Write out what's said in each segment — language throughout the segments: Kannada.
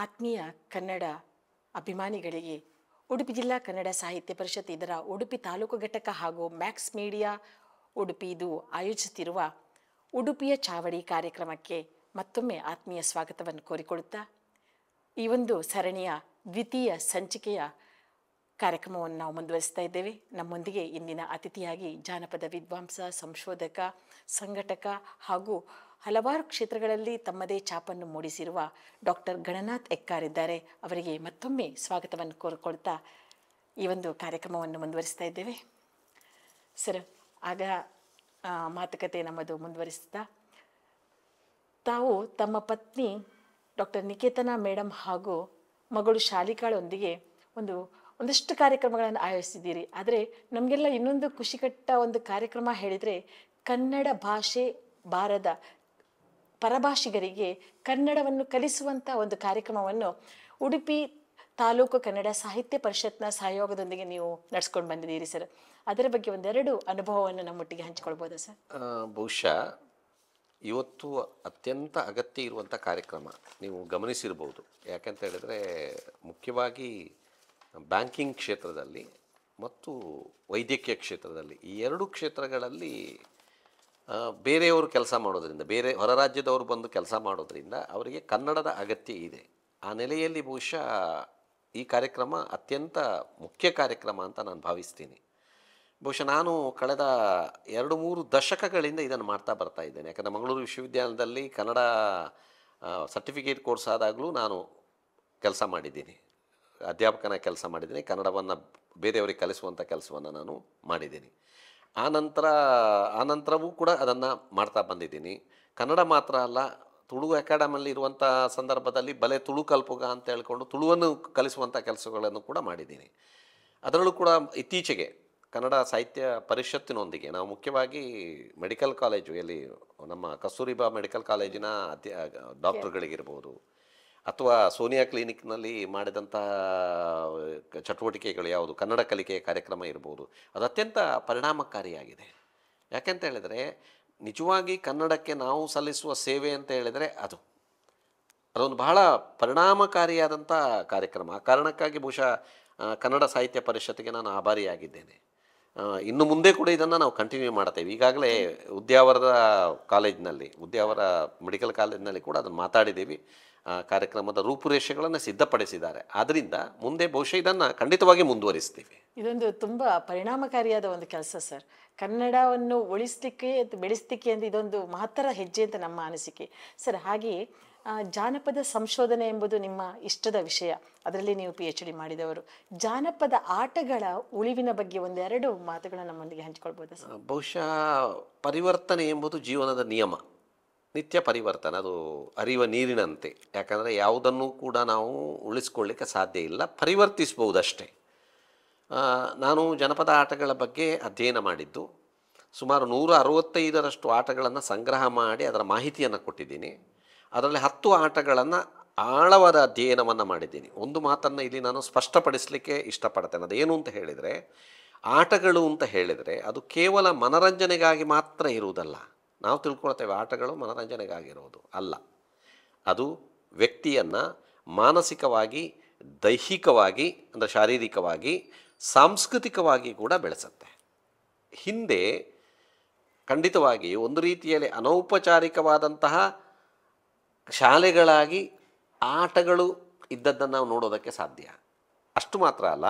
ಆತ್ಮೀಯ ಕನ್ನಡ ಅಭಿಮಾನಿಗಳಿಗೆ ಉಡುಪಿ ಜಿಲ್ಲಾ ಕನ್ನಡ ಸಾಹಿತ್ಯ ಪರಿಷತ್ ಇದರ ಉಡುಪಿ ತಾಲೂಕು ಘಟಕ ಹಾಗೂ ಮ್ಯಾಕ್ಸ್ ಮೀಡಿಯಾ ಉಡುಪಿ ಇದು ಆಯೋಜಿಸುತ್ತಿರುವ ಉಡುಪಿಯ ಚಾವಡಿ ಕಾರ್ಯಕ್ರಮಕ್ಕೆ ಮತ್ತೊಮ್ಮೆ ಆತ್ಮೀಯ ಸ್ವಾಗತವನ್ನು ಕೋರಿಕೊಳ್ಳುತ್ತಾ ಈ ಒಂದು ಸರಣಿಯ ದ್ವಿತೀಯ ಸಂಚಿಕೆಯ ಕಾರ್ಯಕ್ರಮವನ್ನು ನಾವು ಮುಂದುವರಿಸ್ತಾ ಇದ್ದೇವೆ. ನಮ್ಮೊಂದಿಗೆ ಇಂದಿನ ಅತಿಥಿಯಾಗಿ ಜಾನಪದ ವಿದ್ವಾಂಸ, ಸಂಶೋಧಕ, ಸಂಘಟಕ ಹಾಗೂ ಹಲವಾರು ಕ್ಷೇತ್ರಗಳಲ್ಲಿ ತಮ್ಮದೇ ಛಾಪನ್ನು ಮೂಡಿಸಿರುವ ಡಾಕ್ಟರ್ ಗಣನಾಥ್ ಎಕ್ಕಾರ್ ಇದ್ದಾರೆ. ಅವರಿಗೆ ಮತ್ತೊಮ್ಮೆ ಸ್ವಾಗತವನ್ನು ಕೋರಿಕೊಳ್ತಾ ಈ ಒಂದು ಕಾರ್ಯಕ್ರಮವನ್ನು ಮುಂದುವರಿಸ್ತಾ ಇದ್ದೇವೆ. ಸರ್, ಆಗ ಮಾತುಕತೆ ನಮ್ಮದು ಮುಂದುವರಿಸ್ತಾ, ತಾವು ತಮ್ಮ ಪತ್ನಿ ಡಾಕ್ಟರ್ ನಿಕೇತನಾ ಮೇಡಮ್ ಹಾಗೂ ಮಗಳು ಶಾಲಿಕಾಳೊಂದಿಗೆ ಒಂದಷ್ಟು ಕಾರ್ಯಕ್ರಮಗಳನ್ನು ಆಯೋಜಿಸಿದ್ದೀರಿ. ಆದರೆ ನಮಗೆಲ್ಲ ಇನ್ನೊಂದು ಖುಷಿಕಟ್ಟ ಒಂದು ಕಾರ್ಯಕ್ರಮ ಹೇಳಿದರೆ, ಕನ್ನಡ ಭಾಷೆ ಬಾರದ ಪರಭಾಷಿಗರಿಗೆ ಕನ್ನಡವನ್ನು ಕಲಿಸುವಂಥ ಒಂದು ಕಾರ್ಯಕ್ರಮವನ್ನು ಉಡುಪಿ ತಾಲೂಕು ಕನ್ನಡ ಸಾಹಿತ್ಯ ಪರಿಷತ್ನ ಸಹಯೋಗದೊಂದಿಗೆ ನೀವು ನಡೆಸ್ಕೊಂಡು ಬಂದಿದ್ದೀರಿ ಸರ್. ಅದರ ಬಗ್ಗೆ ಒಂದೆರಡು ಅನುಭವವನ್ನು ನಮ್ಮೊಟ್ಟಿಗೆ ಹಂಚಿಕೊಳ್ಬೋದಾ ಸರ್? ಬಹುಶಃ ಇವತ್ತು ಅತ್ಯಂತ ಅಗತ್ಯ ಇರುವಂಥ ಕಾರ್ಯಕ್ರಮ ನೀವು ಗಮನಿಸಿರ್ಬೋದು. ಯಾಕಂತ ಹೇಳಿದರೆ, ಮುಖ್ಯವಾಗಿ ಬ್ಯಾಂಕಿಂಗ್ ಕ್ಷೇತ್ರದಲ್ಲಿ ಮತ್ತು ವೈದ್ಯಕೀಯ ಕ್ಷೇತ್ರದಲ್ಲಿ, ಈ ಎರಡು ಕ್ಷೇತ್ರಗಳಲ್ಲಿ ಬೇರೆಯವರು ಕೆಲಸ ಮಾಡೋದ್ರಿಂದ, ಬೇರೆ ಹೊರ ರಾಜ್ಯದವರು ಬಂದು ಕೆಲಸ ಮಾಡೋದ್ರಿಂದ ಅವರಿಗೆ ಕನ್ನಡದ ಅಗತ್ಯ ಇದೆ. ಆ ನೆಲೆಯಲ್ಲಿ ಬಹುಶಃ ಈ ಕಾರ್ಯಕ್ರಮ ಅತ್ಯಂತ ಮುಖ್ಯ ಕಾರ್ಯಕ್ರಮ ಅಂತ ನಾನು ಭಾವಿಸ್ತೀನಿ. ಬಹುಶಃ ನಾನು ಕಳೆದ 2-3 ದಶಕಗಳಿಂದ ಇದನ್ನು ಮಾಡ್ತಾ ಬರ್ತಾ ಇದ್ದೇನೆ. ಯಾಕಂದರೆ ಮಂಗಳೂರು ವಿಶ್ವವಿದ್ಯಾಲಯದಲ್ಲಿ ಕನ್ನಡ ಸರ್ಟಿಫಿಕೇಟ್ ಕೋರ್ಸ್ ಆದಾಗಲೂ ನಾನು ಕೆಲಸ ಮಾಡಿದ್ದೀನಿ, ಅಧ್ಯಾಪಕನ ಕೆಲಸ ಮಾಡಿದ್ದೀನಿ. ಕನ್ನಡವನ್ನು ಬೇರೆಯವರಿಗೆ ಕಲಿಸುವಂಥ ಕೆಲಸವನ್ನು ನಾನು ಮಾಡಿದ್ದೀನಿ. ಆನಂತರವೂ ಕೂಡ ಅದನ್ನು ಮಾಡ್ತಾ ಬಂದಿದ್ದೀನಿ. ಕನ್ನಡ ಮಾತ್ರ ಅಲ್ಲ, ತುಳು ಅಕಾಡೆಮಿಯಲ್ಲಿ ಇರುವಂಥ ಸಂದರ್ಭದಲ್ಲಿ ಬಲೆ ತುಳು ಕಲ್ಪುಗ ಅಂತ ಹೇಳ್ಕೊಂಡು ತುಳುವನ್ನು ಕಲಿಸುವಂಥ ಕೆಲಸಗಳನ್ನು ಕೂಡ ಮಾಡಿದ್ದೀನಿ. ಅದರಲ್ಲೂ ಕೂಡ ಇತ್ತೀಚೆಗೆ ಕನ್ನಡ ಸಾಹಿತ್ಯ ಪರಿಷತ್ತಿನೊಂದಿಗೆ ನಾವು ಮುಖ್ಯವಾಗಿ ಮೆಡಿಕಲ್ ಕಾಲೇಜು, ಎಲ್ಲಿ ನಮ್ಮ ಕಸ್ತೂರಿಬಾ ಮೆಡಿಕಲ್ ಕಾಲೇಜಿನ ಡಾಕ್ಟರ್ಗಳಿಗಿರ್ಬೋದು, ಅಥವಾ ಸೋನಿಯಾ ಕ್ಲಿನಿಕ್ನಲ್ಲಿ ಮಾಡಿದಂಥ ಚಟುವಟಿಕೆಗಳು ಯಾವುದು, ಕನ್ನಡ ಕಲಿಕೆಯ ಕಾರ್ಯಕ್ರಮ ಇರ್ಬೋದು, ಅದು ಅತ್ಯಂತ ಪರಿಣಾಮಕಾರಿಯಾಗಿದೆ. ಯಾಕೆಂತ ಹೇಳಿದರೆ, ನಿಜವಾಗಿ ಕನ್ನಡಕ್ಕೆ ನಾವು ಸಲ್ಲಿಸುವ ಸೇವೆ ಅಂತ ಹೇಳಿದರೆ ಅದೊಂದು ಬಹಳ ಪರಿಣಾಮಕಾರಿಯಾದಂಥ ಕಾರ್ಯಕ್ರಮ. ಆ ಕಾರಣಕ್ಕಾಗಿ ಬಹುಶಃ ಕನ್ನಡ ಸಾಹಿತ್ಯ ಪರಿಷತ್ತಿಗೆ ನಾನು ಆಭಾರಿಯಾಗಿದ್ದೇನೆ. ಇನ್ನು ಮುಂದೆ ಕೂಡ ಇದನ್ನು ನಾವು ಕಂಟಿನ್ಯೂ ಮಾಡ್ತೇವೆ. ಈಗಾಗಲೇ ಉದ್ಯಾವರದ ಉದ್ಯಾವರ ಮೆಡಿಕಲ್ ಕಾಲೇಜಿನಲ್ಲಿ ಕೂಡ ಅದನ್ನು ಮಾತಾಡಿದ್ದೀವಿ. ಕಾರ್ಯಕ್ರಮದ ರೂಪುರೇಷೆಗಳನ್ನು ಸಿದ್ಧಪಡಿಸಿದ್ದಾರೆ. ಆದ್ದರಿಂದ ಮುಂದೆ ಬಹುಶಃ ಇದನ್ನು ಖಂಡಿತವಾಗಿ ಮುಂದುವರಿಸ್ತೀವಿ. ಇದೊಂದು ತುಂಬ ಪರಿಣಾಮಕಾರಿಯಾದ ಒಂದು ಕೆಲಸ ಸರ್. ಕನ್ನಡವನ್ನು ಉಳಿಸಲಿಕ್ಕೆ, ಬೆಳೆಸಲಿಕ್ಕೆ ಅಂತ ಇದೊಂದು ಮಹತ್ತರ ಹೆಜ್ಜೆ ಅಂತ ನಮ್ಮ ಅನಿಸಿಕೆ ಸರ್. ಹಾಗೆಯೇ ಜಾನಪದ ಸಂಶೋಧನೆ ಎಂಬುದು ನಿಮ್ಮ ಇಷ್ಟದ ವಿಷಯ. ಅದರಲ್ಲಿ ನೀವು PhD ಮಾಡಿದವರು. ಜಾನಪದ ಆಟಗಳ ಉಳಿವಿನ ಬಗ್ಗೆ ಒಂದೆರಡು ಮಾತುಗಳನ್ನು ನಮ್ಮೊಂದಿಗೆ ಹಂಚಿಕೊಳ್ಬೋದಾ ಸರ್? ಬಹುಶಃ ಪರಿವರ್ತನೆ ಎಂಬುದು ಜೀವನದ ನಿಯಮ, ನಿತ್ಯ ಪರಿವರ್ತನೆ. ಅದು ಹರಿಯುವ ನೀರಿನಂತೆ. ಯಾಕಂದರೆ ಯಾವುದನ್ನು ಕೂಡ ನಾವು ಉಳಿಸ್ಕೊಳ್ಳಿಕ್ಕೆ ಸಾಧ್ಯ ಇಲ್ಲ, ಪರಿವರ್ತಿಸ್ಬೋದಷ್ಟೇ. ನಾನು ಜನಪದ ಆಟಗಳ ಬಗ್ಗೆ ಅಧ್ಯಯನ ಮಾಡಿದ್ದು, ಸುಮಾರು 165ರಷ್ಟು ಆಟಗಳನ್ನು ಸಂಗ್ರಹ ಮಾಡಿ ಅದರ ಮಾಹಿತಿಯನ್ನು ಕೊಟ್ಟಿದ್ದೀನಿ. ಅದರಲ್ಲಿ 10 ಆಟಗಳನ್ನು ಆಳವಾದ ಅಧ್ಯಯನವನ್ನು ಮಾಡಿದ್ದೀನಿ. ಒಂದು ಮಾತನ್ನು ಇಲ್ಲಿ ನಾನು ಸ್ಪಷ್ಟಪಡಿಸಲಿಕ್ಕೆ ಇಷ್ಟಪಡ್ತೇನೆ. ಅದೇನು ಅಂತ ಹೇಳಿದರೆ, ಆಟಗಳು ಅಂತ ಹೇಳಿದರೆ ಅದು ಕೇವಲ ಮನರಂಜನೆಗಾಗಿ ಮಾತ್ರ ಇರುವುದಲ್ಲ. ನಾವು ತಿಳ್ಕೊಳ್ತೇವೆ ಆಟಗಳು ಮನರಂಜನೆಗಾಗಿರೋದು ಅಲ್ಲ. ಅದು ವ್ಯಕ್ತಿಯನ್ನು ಮಾನಸಿಕವಾಗಿ, ದೈಹಿಕವಾಗಿ ಅಂದರೆ ಶಾರೀರಿಕವಾಗಿ, ಸಾಂಸ್ಕೃತಿಕವಾಗಿ ಕೂಡ ಬೆಳೆಸುತ್ತೆ. ಹಿಂದೆ ಖಂಡಿತವಾಗಿ ಒಂದು ರೀತಿಯಲ್ಲಿ ಅನೌಪಚಾರಿಕವಾದಂತಹ ಶಾಲೆಗಳಾಗಿ ಆಟಗಳು ಇದ್ದದ್ದನ್ನು ನಾವು ನೋಡೋದಕ್ಕೆ ಸಾಧ್ಯ. ಅಷ್ಟು ಮಾತ್ರ ಅಲ್ಲ,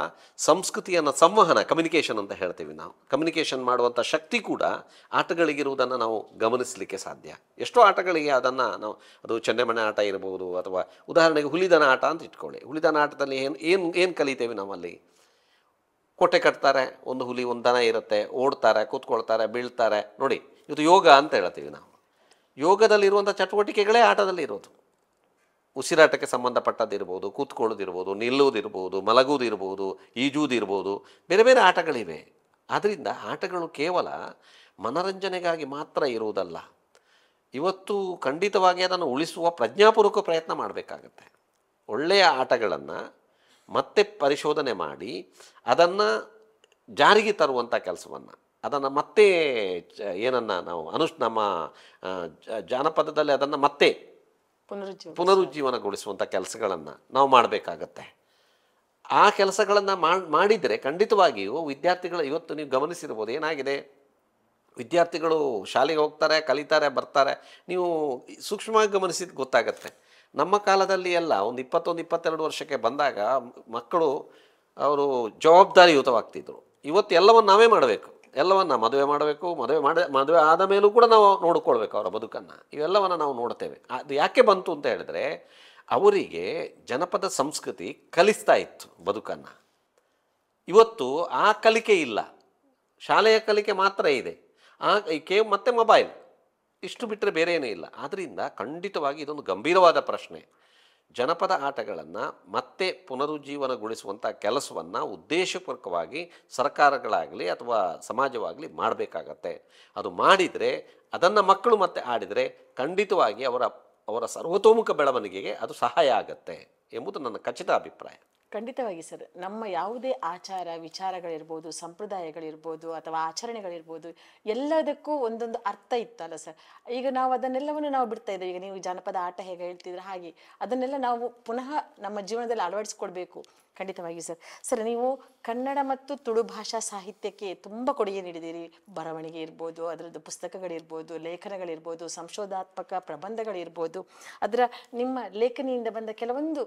ಸಂಸ್ಕೃತಿಯನ್ನು ಸಂವಹನ, ಕಮ್ಯುನಿಕೇಷನ್ ಅಂತ ಹೇಳ್ತೀವಿ ನಾವು, ಕಮ್ಯುನಿಕೇಷನ್ ಮಾಡುವಂಥ ಶಕ್ತಿ ಕೂಡ ಆಟಗಳಿಗಿರುವುದನ್ನು ನಾವು ಗಮನಿಸಲಿಕ್ಕೆ ಸಾಧ್ಯ. ಎಷ್ಟೋ ಆಟಗಳಿಗೆ ನಾವು ಅದು ಚೆನ್ನೆಮಣೆ ಆಟ ಇರ್ಬೋದು, ಅಥವಾ ಉದಾಹರಣೆಗೆ ಹುಲಿದನ ಆಟ ಅಂತ ಇಟ್ಕೊಳ್ಳಿ. ಹುಲಿದನ ಆಟದಲ್ಲಿ ಏನು ಕಲಿತೇವೆ ನಾವಲ್ಲಿ? ಕೋಟೆ ಕಟ್ತಾರೆ, ಒಂದು ಹುಲಿ ಒಂದು ದನ ಇರುತ್ತೆ, ಓಡ್ತಾರೆ, ಕೂತ್ಕೊಳ್ತಾರೆ, ಬೀಳ್ತಾರೆ. ನೋಡಿ, ಇದು ಯೋಗ ಅಂತ ಹೇಳ್ತೀವಿ ನಾವು. ಯೋಗದಲ್ಲಿರುವಂಥ ಚಟುವಟಿಕೆಗಳೇ ಆಟದಲ್ಲಿ ಇರೋದು. ಉಸಿರಾಟಕ್ಕೆ ಸಂಬಂಧಪಟ್ಟದ್ದಿರ್ಬೋದು, ಕೂತ್ಕೊಳ್ಳೋದಿರ್ಬೋದು, ನಿಲ್ಲೋದಿರ್ಬೋದು, ಮಲಗೋದಿರ್ಬೋದು, ಈಜುವುದಿರ್ಬೋದು, ಬೇರೆ ಬೇರೆ ಆಟಗಳಿವೆ. ಆದ್ದರಿಂದ ಆಟಗಳು ಕೇವಲ ಮನರಂಜನೆಗಾಗಿ ಮಾತ್ರ ಇರುವುದಲ್ಲ. ಇವತ್ತು ಖಂಡಿತವಾಗಿ ಅದನ್ನು ಉಳಿಸುವ ಪ್ರಜ್ಞಾಪೂರ್ವಕ ಪ್ರಯತ್ನ ಮಾಡಬೇಕಾಗತ್ತೆ. ಒಳ್ಳೆಯ ಆಟಗಳನ್ನು ಮತ್ತೆ ಪರಿಶೋಧನೆ ಮಾಡಿ ಅದನ್ನು ಜಾರಿಗೆ ತರುವಂಥ ಕೆಲಸವನ್ನು, ಅದನ್ನು ಮತ್ತೆ ಏನನ್ನು ನಾವು ನಮ್ಮ ಜಾನಪದದಲ್ಲಿ ಅದನ್ನು ಮತ್ತೆ ಪುನರುಜ್ಜೀವನಗೊಳಿಸುವಂಥ ಕೆಲಸಗಳನ್ನು ನಾವು ಮಾಡಬೇಕಾಗತ್ತೆ. ಆ ಕೆಲಸಗಳನ್ನು ಮಾಡಿದರೆ ಖಂಡಿತವಾಗಿಯೂ ವಿದ್ಯಾರ್ಥಿಗಳು, ಇವತ್ತು ನೀವು ಗಮನಿಸಿರ್ಬೋದು ಏನಾಗಿದೆ, ವಿದ್ಯಾರ್ಥಿಗಳು ಶಾಲೆಗೆ ಹೋಗ್ತಾರೆ, ಕಲಿತಾರೆ, ಬರ್ತಾರೆ. ನೀವು ಸೂಕ್ಷ್ಮವಾಗಿ ಗಮನಿಸಿದ ಗೊತ್ತಾಗತ್ತೆ. ನಮ್ಮ ಕಾಲದಲ್ಲಿ ಎಲ್ಲ ಒಂದು 21-22 ವರ್ಷಕ್ಕೆ ಬಂದಾಗ ಮಕ್ಕಳು ಅವರು ಜವಾಬ್ದಾರಿಯುತವಾಗ್ತಿದ್ರು. ಇವತ್ತು ಎಲ್ಲವನ್ನು ನಾವೇ ಮಾಡಬೇಕು, ಎಲ್ಲವನ್ನು ಮದುವೆ ಮಾಡಬೇಕು, ಮದುವೆ ಆದ ಮೇಲೂ ಕೂಡ ನಾವು ನೋಡಿಕೊಳ್ಬೇಕು ಅವರ ಬದುಕನ್ನು. ಇವೆಲ್ಲವನ್ನು ನಾವು ನೋಡ್ತೇವೆ. ಅದು ಯಾಕೆ ಬಂತು ಅಂತ ಹೇಳಿದ್ರೆ, ಅವರಿಗೆ ಜನಪದ ಸಂಸ್ಕೃತಿ ಕಲಿಸ್ತಾ ಇತ್ತು ಬದುಕನ್ನು. ಇವತ್ತು ಆ ಕಲಿಕೆ ಇಲ್ಲ, ಶಾಲೆಯ ಕಲಿಕೆ ಮಾತ್ರ ಇದೆ. ಮತ್ತೆ ಮೊಬೈಲ್, ಇಷ್ಟು ಬಿಟ್ಟರೆ ಬೇರೆ ಏನೂ ಇಲ್ಲ. ಆದ್ದರಿಂದ ಖಂಡಿತವಾಗಿ ಇದೊಂದು ಗಂಭೀರವಾದ ಪ್ರಶ್ನೆ. ಜನಪದ ಆಟಗಳನ್ನು ಮತ್ತೆ ಪುನರುಜ್ಜೀವನಗೊಳಿಸುವಂಥ ಕೆಲಸವನ್ನು ಉದ್ದೇಶಪೂರ್ವಕವಾಗಿ ಸರ್ಕಾರಗಳಾಗಲಿ ಅಥವಾ ಸಮಾಜವಾಗಲಿ ಮಾಡಬೇಕಾಗತ್ತೆ. ಅದು ಮಾಡಿದರೆ, ಅದನ್ನು ಮಕ್ಕಳು ಮತ್ತೆ ಆಡಿದರೆ ಖಂಡಿತವಾಗಿ ಅವರ ಸರ್ವತೋಮುಖ ಬೆಳವಣಿಗೆಗೆ ಅದು ಸಹಾಯ ಆಗತ್ತೆ ಎಂಬುದು ನನ್ನ ಖಚಿತ ಅಭಿಪ್ರಾಯ. ಖಂಡಿತವಾಗಿ ಸರ್. ನಮ್ಮ ಯಾವುದೇ ಆಚಾರ ವಿಚಾರಗಳಿರ್ಬೋದು, ಸಂಪ್ರದಾಯಗಳಿರ್ಬೋದು ಅಥವಾ ಆಚರಣೆಗಳಿರ್ಬೋದು, ಎಲ್ಲದಕ್ಕೂ ಒಂದೊಂದು ಅರ್ಥ ಇತ್ತಲ್ಲ ಸರ್. ಈಗ ನಾವು ಅದನ್ನೆಲ್ಲವನ್ನು ನಾವು ಬಿಡ್ತಾ ಇದ್ದೇವೆ. ಈಗ ನೀವು ಜಾನಪದ ಆಟ ಹೇಗೆ ಹೇಳ್ತಿದ್ರೆ ಹಾಗೆ ಅದನ್ನೆಲ್ಲ ನಾವು ಪುನಃ ನಮ್ಮ ಜೀವನದಲ್ಲಿ ಅಳವಡಿಸ್ಕೊಳ್ಬೇಕು. ಖಂಡಿತವಾಗಿ ಸರ್. ಸರ್, ನೀವು ಕನ್ನಡ ಮತ್ತು ತುಳು ಭಾಷಾ ಸಾಹಿತ್ಯಕ್ಕೆ ತುಂಬ ಕೊಡುಗೆ ನೀಡಿದ್ದೀರಿ. ಬರವಣಿಗೆ ಇರ್ಬೋದು, ಅದರದ್ದು ಪುಸ್ತಕಗಳಿರ್ಬೋದು, ಲೇಖನಗಳಿರ್ಬೋದು, ಸಂಶೋಧಾತ್ಮಕ ಪ್ರಬಂಧಗಳಿರ್ಬೋದು. ಅದರ ನಿಮ್ಮ ಲೇಖನಿಯಿಂದ ಬಂದ ಕೆಲವೊಂದು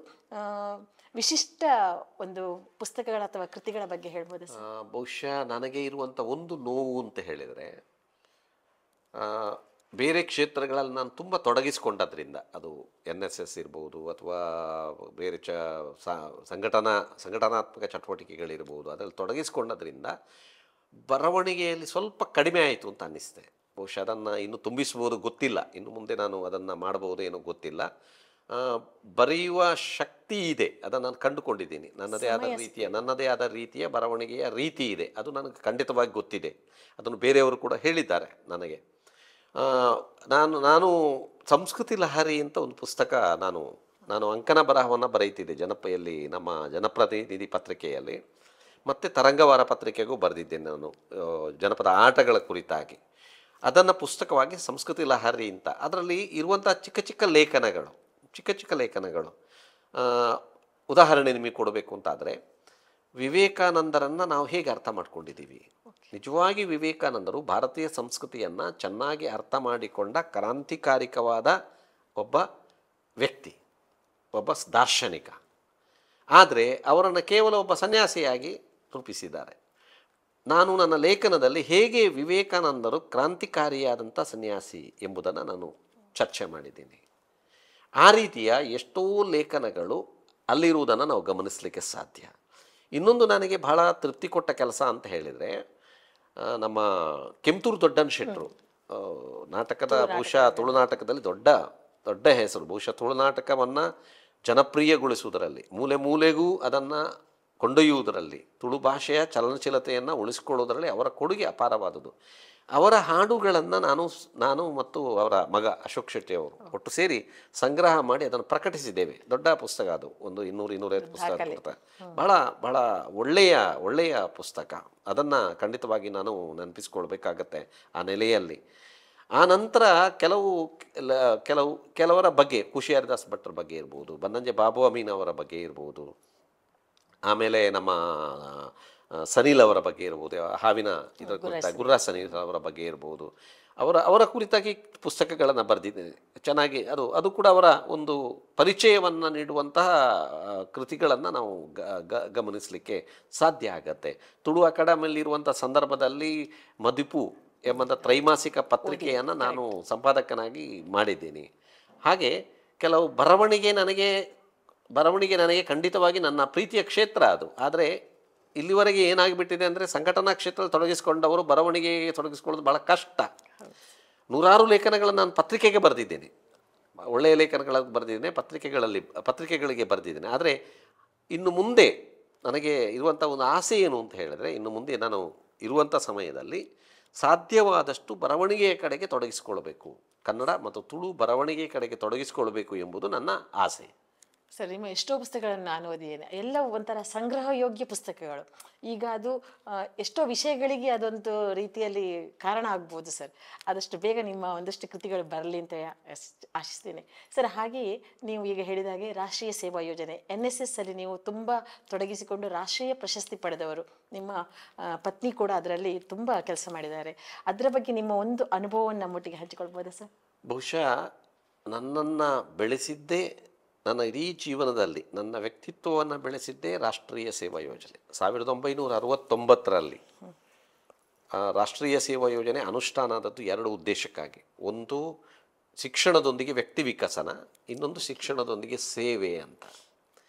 ವಿಶಿಷ್ಟ ಒಂದು ಪುಸ್ತಕಗಳ ಅಥವಾ ಕೃತಿಗಳ ಬಗ್ಗೆ ಹೇಳ್ಬೋದು ಸರ್? ಬಹುಶಃ ನನಗೆ ಇರುವಂಥ ಒಂದು ನೋವು ಅಂತ ಹೇಳಿದರೆ, ಬೇರೆ ಕ್ಷೇತ್ರಗಳಲ್ಲಿ ನಾನು ತುಂಬ ತೊಡಗಿಸಿಕೊಂಡದ್ರಿಂದ, ಅದು NSS ಇರ್ಬೋದು ಅಥವಾ ಬೇರೆ ಸಂಘಟನಾತ್ಮಕ ಚಟುವಟಿಕೆಗಳಿರ್ಬೋದು, ಅದರಲ್ಲಿ ತೊಡಗಿಸಿಕೊಂಡದ್ರಿಂದ ಬರವಣಿಗೆಯಲ್ಲಿ ಸ್ವಲ್ಪ ಕಡಿಮೆ ಆಯಿತು ಅಂತ ಅನ್ನಿಸ್ತೆ. ಬಹುಶಃ ಅದನ್ನು ಇನ್ನೂ ತುಂಬಿಸ್ಬೋದು, ಗೊತ್ತಿಲ್ಲ. ಇನ್ನು ಮುಂದೆ ನಾನು ಅದನ್ನು ಮಾಡ್ಬೋದು ಏನೋ ಗೊತ್ತಿಲ್ಲ. ಬರೆಯುವ ಶಕ್ತಿ ಇದೆ, ಅದನ್ನು ನಾನು ಕಂಡುಕೊಂಡಿದ್ದೀನಿ. ನನ್ನದೇ ಆದ ರೀತಿಯ ಬರವಣಿಗೆಯ ರೀತಿ ಇದೆ, ಅದು ನನಗೆ ಖಂಡಿತವಾಗಿ ಗೊತ್ತಿದೆ. ಅದನ್ನು ಬೇರೆಯವರು ಕೂಡ ಹೇಳಿದ್ದಾರೆ ನನಗೆ. ನಾನು ಸಂಸ್ಕೃತಿ ಲಹರಿ ಅಂತ ಒಂದು ಪುಸ್ತಕ, ನಾನು ಅಂಕನ ಬರಹವನ್ನು ಬರೆಯುತ್ತಿದ್ದೆ ನಮ್ಮ ಜನಪ್ರತಿನಿಧಿ ಪತ್ರಿಕೆಯಲ್ಲಿ, ಮತ್ತು ತರಂಗವಾರ ಪತ್ರಿಕೆಗೂ ಬರೆದಿದ್ದೇನೆ ನಾನು ಜನಪದ ಆಟಗಳ ಕುರಿತಾಗಿ. ಅದನ್ನು ಪುಸ್ತಕವಾಗಿ ಸಂಸ್ಕೃತಿ ಲಹರಿ ಅಂತ, ಅದರಲ್ಲಿ ಇರುವಂಥ ಚಿಕ್ಕ ಚಿಕ್ಕ ಲೇಖನಗಳು ಉದಾಹರಣೆ ನಿಮಗೆ ಕೊಡಬೇಕು ಅಂತಾದರೆ, ವಿವೇಕಾನಂದರನ್ನು ನಾವು ಹೇಗೆ ಅರ್ಥ ಮಾಡ್ಕೊಂಡಿದ್ದೀವಿ. ನಿಜವಾಗಿ ವಿವೇಕಾನಂದರು ಭಾರತೀಯ ಸಂಸ್ಕೃತಿಯನ್ನು ಚೆನ್ನಾಗಿ ಅರ್ಥ ಮಾಡಿಕೊಂಡ ಕ್ರಾಂತಿಕಾರಿಕವಾದ ಒಬ್ಬ ವ್ಯಕ್ತಿ, ಒಬ್ಬ ದಾರ್ಶನಿಕ. ಆದರೆ ಅವರನ್ನು ಕೇವಲ ಒಬ್ಬ ಸನ್ಯಾಸಿಯಾಗಿ ರೂಪಿಸಿದ್ದಾರೆ. ನಾನು ನನ್ನ ಲೇಖನದಲ್ಲಿ ಹೇಗೆ ವಿವೇಕಾನಂದರು ಕ್ರಾಂತಿಕಾರಿಯಾದಂಥ ಸನ್ಯಾಸಿ ಎಂಬುದನ್ನು ನಾನು ಚರ್ಚೆ ಮಾಡಿದ್ದೀನಿ. ಆ ರೀತಿಯ ಎಷ್ಟೋ ಲೇಖನಗಳು ಅಲ್ಲಿರುವುದನ್ನು ನಾವು ಗಮನಿಸಲಿಕ್ಕೆ ಸಾಧ್ಯ. ಇನ್ನೊಂದು ನನಗೆ ಬಹಳ ತೃಪ್ತಿ ಕೊಟ್ಟ ಕೆಲಸ ಅಂತ ಹೇಳಿದರೆ, ನಮ್ಮ ಕೆಂಪುತೂರು ದೊಡ್ಡಣ್ಣ ಶೆಟ್ಟರು ನಾಟಕದ ಬಹುಶಃ ತುಳುನಾಟಕದಲ್ಲಿ ದೊಡ್ಡ ಹೆಸರು. ಬಹುಶಃ ತುಳುನಾಟಕವನ್ನು ಜನಪ್ರಿಯಗೊಳಿಸುವುದರಲ್ಲಿ, ಮೂಲೆ ಮೂಲೆಗೂ ಅದನ್ನು ಕೊಂಡೊಯ್ಯುವುದರಲ್ಲಿ, ತುಳು ಭಾಷೆಯ ಚಲನಶೀಲತೆಯನ್ನು ಉಳಿಸಿಕೊಳ್ಳುವುದರಲ್ಲಿ ಅವರ ಕೊಡುಗೆ ಅಪಾರವಾದುದು. ಅವರ ಹಾಡುಗಳನ್ನು ನಾನು ಮತ್ತು ಅವರ ಮಗ ಅಶೋಕ್ ಶೆಟ್ಟಿ ಅವರು ಒಟ್ಟು ಸೇರಿ ಸಂಗ್ರಹ ಮಾಡಿ ಅದನ್ನು ಪ್ರಕಟಿಸಿದ್ದೇವೆ. ದೊಡ್ಡ ಪುಸ್ತಕ ಅದು, ಒಂದು 200-250 ಪುಸ್ತಕ. ಬಹಳ ಒಳ್ಳೆಯ ಪುಸ್ತಕ. ಅದನ್ನು ಖಂಡಿತವಾಗಿ ನಾನು ನೆನಪಿಸ್ಕೊಳ್ಬೇಕಾಗತ್ತೆ ಆ ನೆಲೆಯಲ್ಲಿ. ಆ ನಂತರ ಕೆಲವರ ಬಗ್ಗೆ, ಖುಷಿ ಹರಿದಾಸ್ ಭಟ್ರ ಬಗ್ಗೆ ಇರ್ಬೋದು, ಬನ್ನಂಜೆ ಬಾಬು ಅಮೀನ್ ಅವರ ಬಗ್ಗೆ ಇರ್ಬೋದು, ಆಮೇಲೆ ನಮ್ಮ ಸನೀಲ್ ಅವರ ಬಗ್ಗೆ ಇರ್ಬೋದು, ಹಾವಿನ ಇದರ ಕುರಿತಾಗಿ ಗುರ್ರಾಜ್ ಸನೀಲ್ ಅವರ ಬಗ್ಗೆ ಇರ್ಬೋದು, ಅವರ ಕುರಿತಾಗಿ ಪುಸ್ತಕಗಳನ್ನು ಬರೆದಿದ್ದೇನೆ. ಚೆನ್ನಾಗಿ ಅದು ಕೂಡ ಅವರ ಒಂದು ಪರಿಚಯವನ್ನು ನೀಡುವಂತಹ ಕೃತಿಗಳನ್ನು ನಾವು ಗಮನಿಸಲಿಕ್ಕೆ ಸಾಧ್ಯ ಆಗತ್ತೆ. ತುಳು ಅಕಾಡೆಮಿಯಲ್ಲಿರುವಂಥ ಸಂದರ್ಭದಲ್ಲಿ ಮದಿಪು ಎಂಬಂಥ ತ್ರೈಮಾಸಿಕ ಪತ್ರಿಕೆಯನ್ನು ನಾನು ಸಂಪಾದಕನಾಗಿ ಮಾಡಿದ್ದೀನಿ. ಹಾಗೆ ಕೆಲವು ಬರವಣಿಗೆ ನನಗೆ ಖಂಡಿತವಾಗಿ ನನ್ನ ಪ್ರೀತಿಯ ಕ್ಷೇತ್ರ ಅದು. ಆದರೆ ಇಲ್ಲಿವರೆಗೆ ಏನಾಗಿಬಿಟ್ಟಿದೆ ಅಂದರೆ, ಸಂಘಟನಾ ಕ್ಷೇತ್ರದಲ್ಲಿ ತೊಡಗಿಸಿಕೊಂಡವರು ಬರವಣಿಗೆಗೆ ತೊಡಗಿಸ್ಕೊಳ್ಳೋದು ಭಾಳ ಕಷ್ಟ. ನೂರಾರು ಲೇಖನಗಳನ್ನು ನಾನು ಪತ್ರಿಕೆಗೆ ಬರೆದಿದ್ದೇನೆ, ಒಳ್ಳೆಯ ಲೇಖನಗಳನ್ನು ಬರೆದಿದ್ದೇನೆ, ಪತ್ರಿಕೆಗಳಿಗೆ ಬರೆದಿದ್ದೇನೆ. ಆದರೆ ಇನ್ನು ಮುಂದೆ ನನಗೆ ಇರುವಂಥ ಒಂದು ಆಸೆ ಏನು ಅಂತ ಹೇಳಿದ್ರೆ, ಇನ್ನು ಮುಂದೆ ನಾನು ಇರುವಂಥ ಸಮಯದಲ್ಲಿ ಸಾಧ್ಯವಾದಷ್ಟು ಬರವಣಿಗೆಯ ಕಡೆಗೆ ತೊಡಗಿಸಿಕೊಳ್ಬೇಕು, ಕನ್ನಡ ಮತ್ತು ತುಳು ಬರವಣಿಗೆ ಕಡೆಗೆ ತೊಡಗಿಸಿಕೊಳ್ಬೇಕು ಎಂಬುದು ನನ್ನ ಆಸೆ. ಸರ್, ನಿಮ್ಮ ಎಷ್ಟೋ ಪುಸ್ತಕಗಳನ್ನು ನಾನು ಓದಿದ್ದೇನೆ. ಎಲ್ಲ ಒಂಥರ ಸಂಗ್ರಹ ಯೋಗ್ಯ ಪುಸ್ತಕಗಳು. ಈಗ ಅದು ಎಷ್ಟೋ ವಿಷಯಗಳಿಗೆ ಅದೊಂದು ರೀತಿಯಲ್ಲಿ ಕಾರಣ ಆಗ್ಬೋದು ಸರ್. ಆದಷ್ಟು ಬೇಗ ನಿಮ್ಮ ಒಂದಷ್ಟು ಕೃತಿಗಳು ಬರಲಿ ಅಂತ ಆಶಿಸ್ತೇನೆ ಸರ್. ಹಾಗೆಯೇ ನೀವು ಈಗ ಹೇಳಿದ ಹಾಗೆ ರಾಷ್ಟ್ರೀಯ ಸೇವಾ ಯೋಜನೆ NSS ಅಲ್ಲಿ ನೀವು ತುಂಬ ತೊಡಗಿಸಿಕೊಂಡು ರಾಷ್ಟ್ರೀಯ ಪ್ರಶಸ್ತಿ ಪಡೆದವರು. ನಿಮ್ಮ ಪತ್ನಿ ಕೂಡ ಅದರಲ್ಲಿ ತುಂಬ ಕೆಲಸ ಮಾಡಿದ್ದಾರೆ. ಅದರ ಬಗ್ಗೆ ನಿಮ್ಮ ಒಂದು ಅನುಭವವನ್ನು ನಮ್ಮೊಟ್ಟಿಗೆ ಹಂಚಿಕೊಳ್ಬೋದಾ ಸರ್? ಬಹುಶಃ ನನ್ನನ್ನು ಬೆಳೆಸಿದ್ದೇ, ನನ್ನ ಇಡೀ ಜೀವನದಲ್ಲಿ ನನ್ನ ವ್ಯಕ್ತಿತ್ವವನ್ನು ಬೆಳೆಸಿದ್ದೇ ರಾಷ್ಟ್ರೀಯ ಸೇವಾ ಯೋಜನೆ. 1969ರಲ್ಲಿ ರಾಷ್ಟ್ರೀಯ ಸೇವಾ ಯೋಜನೆ ಅನುಷ್ಠಾನ ಆದದ್ದು 2 ಉದ್ದೇಶಕ್ಕಾಗಿ. ಒಂದು ಶಿಕ್ಷಣದೊಂದಿಗೆ ವ್ಯಕ್ತಿ ವಿಕಸನ, ಇನ್ನೊಂದು ಶಿಕ್ಷಣದೊಂದಿಗೆ ಸೇವೆ ಅಂತ.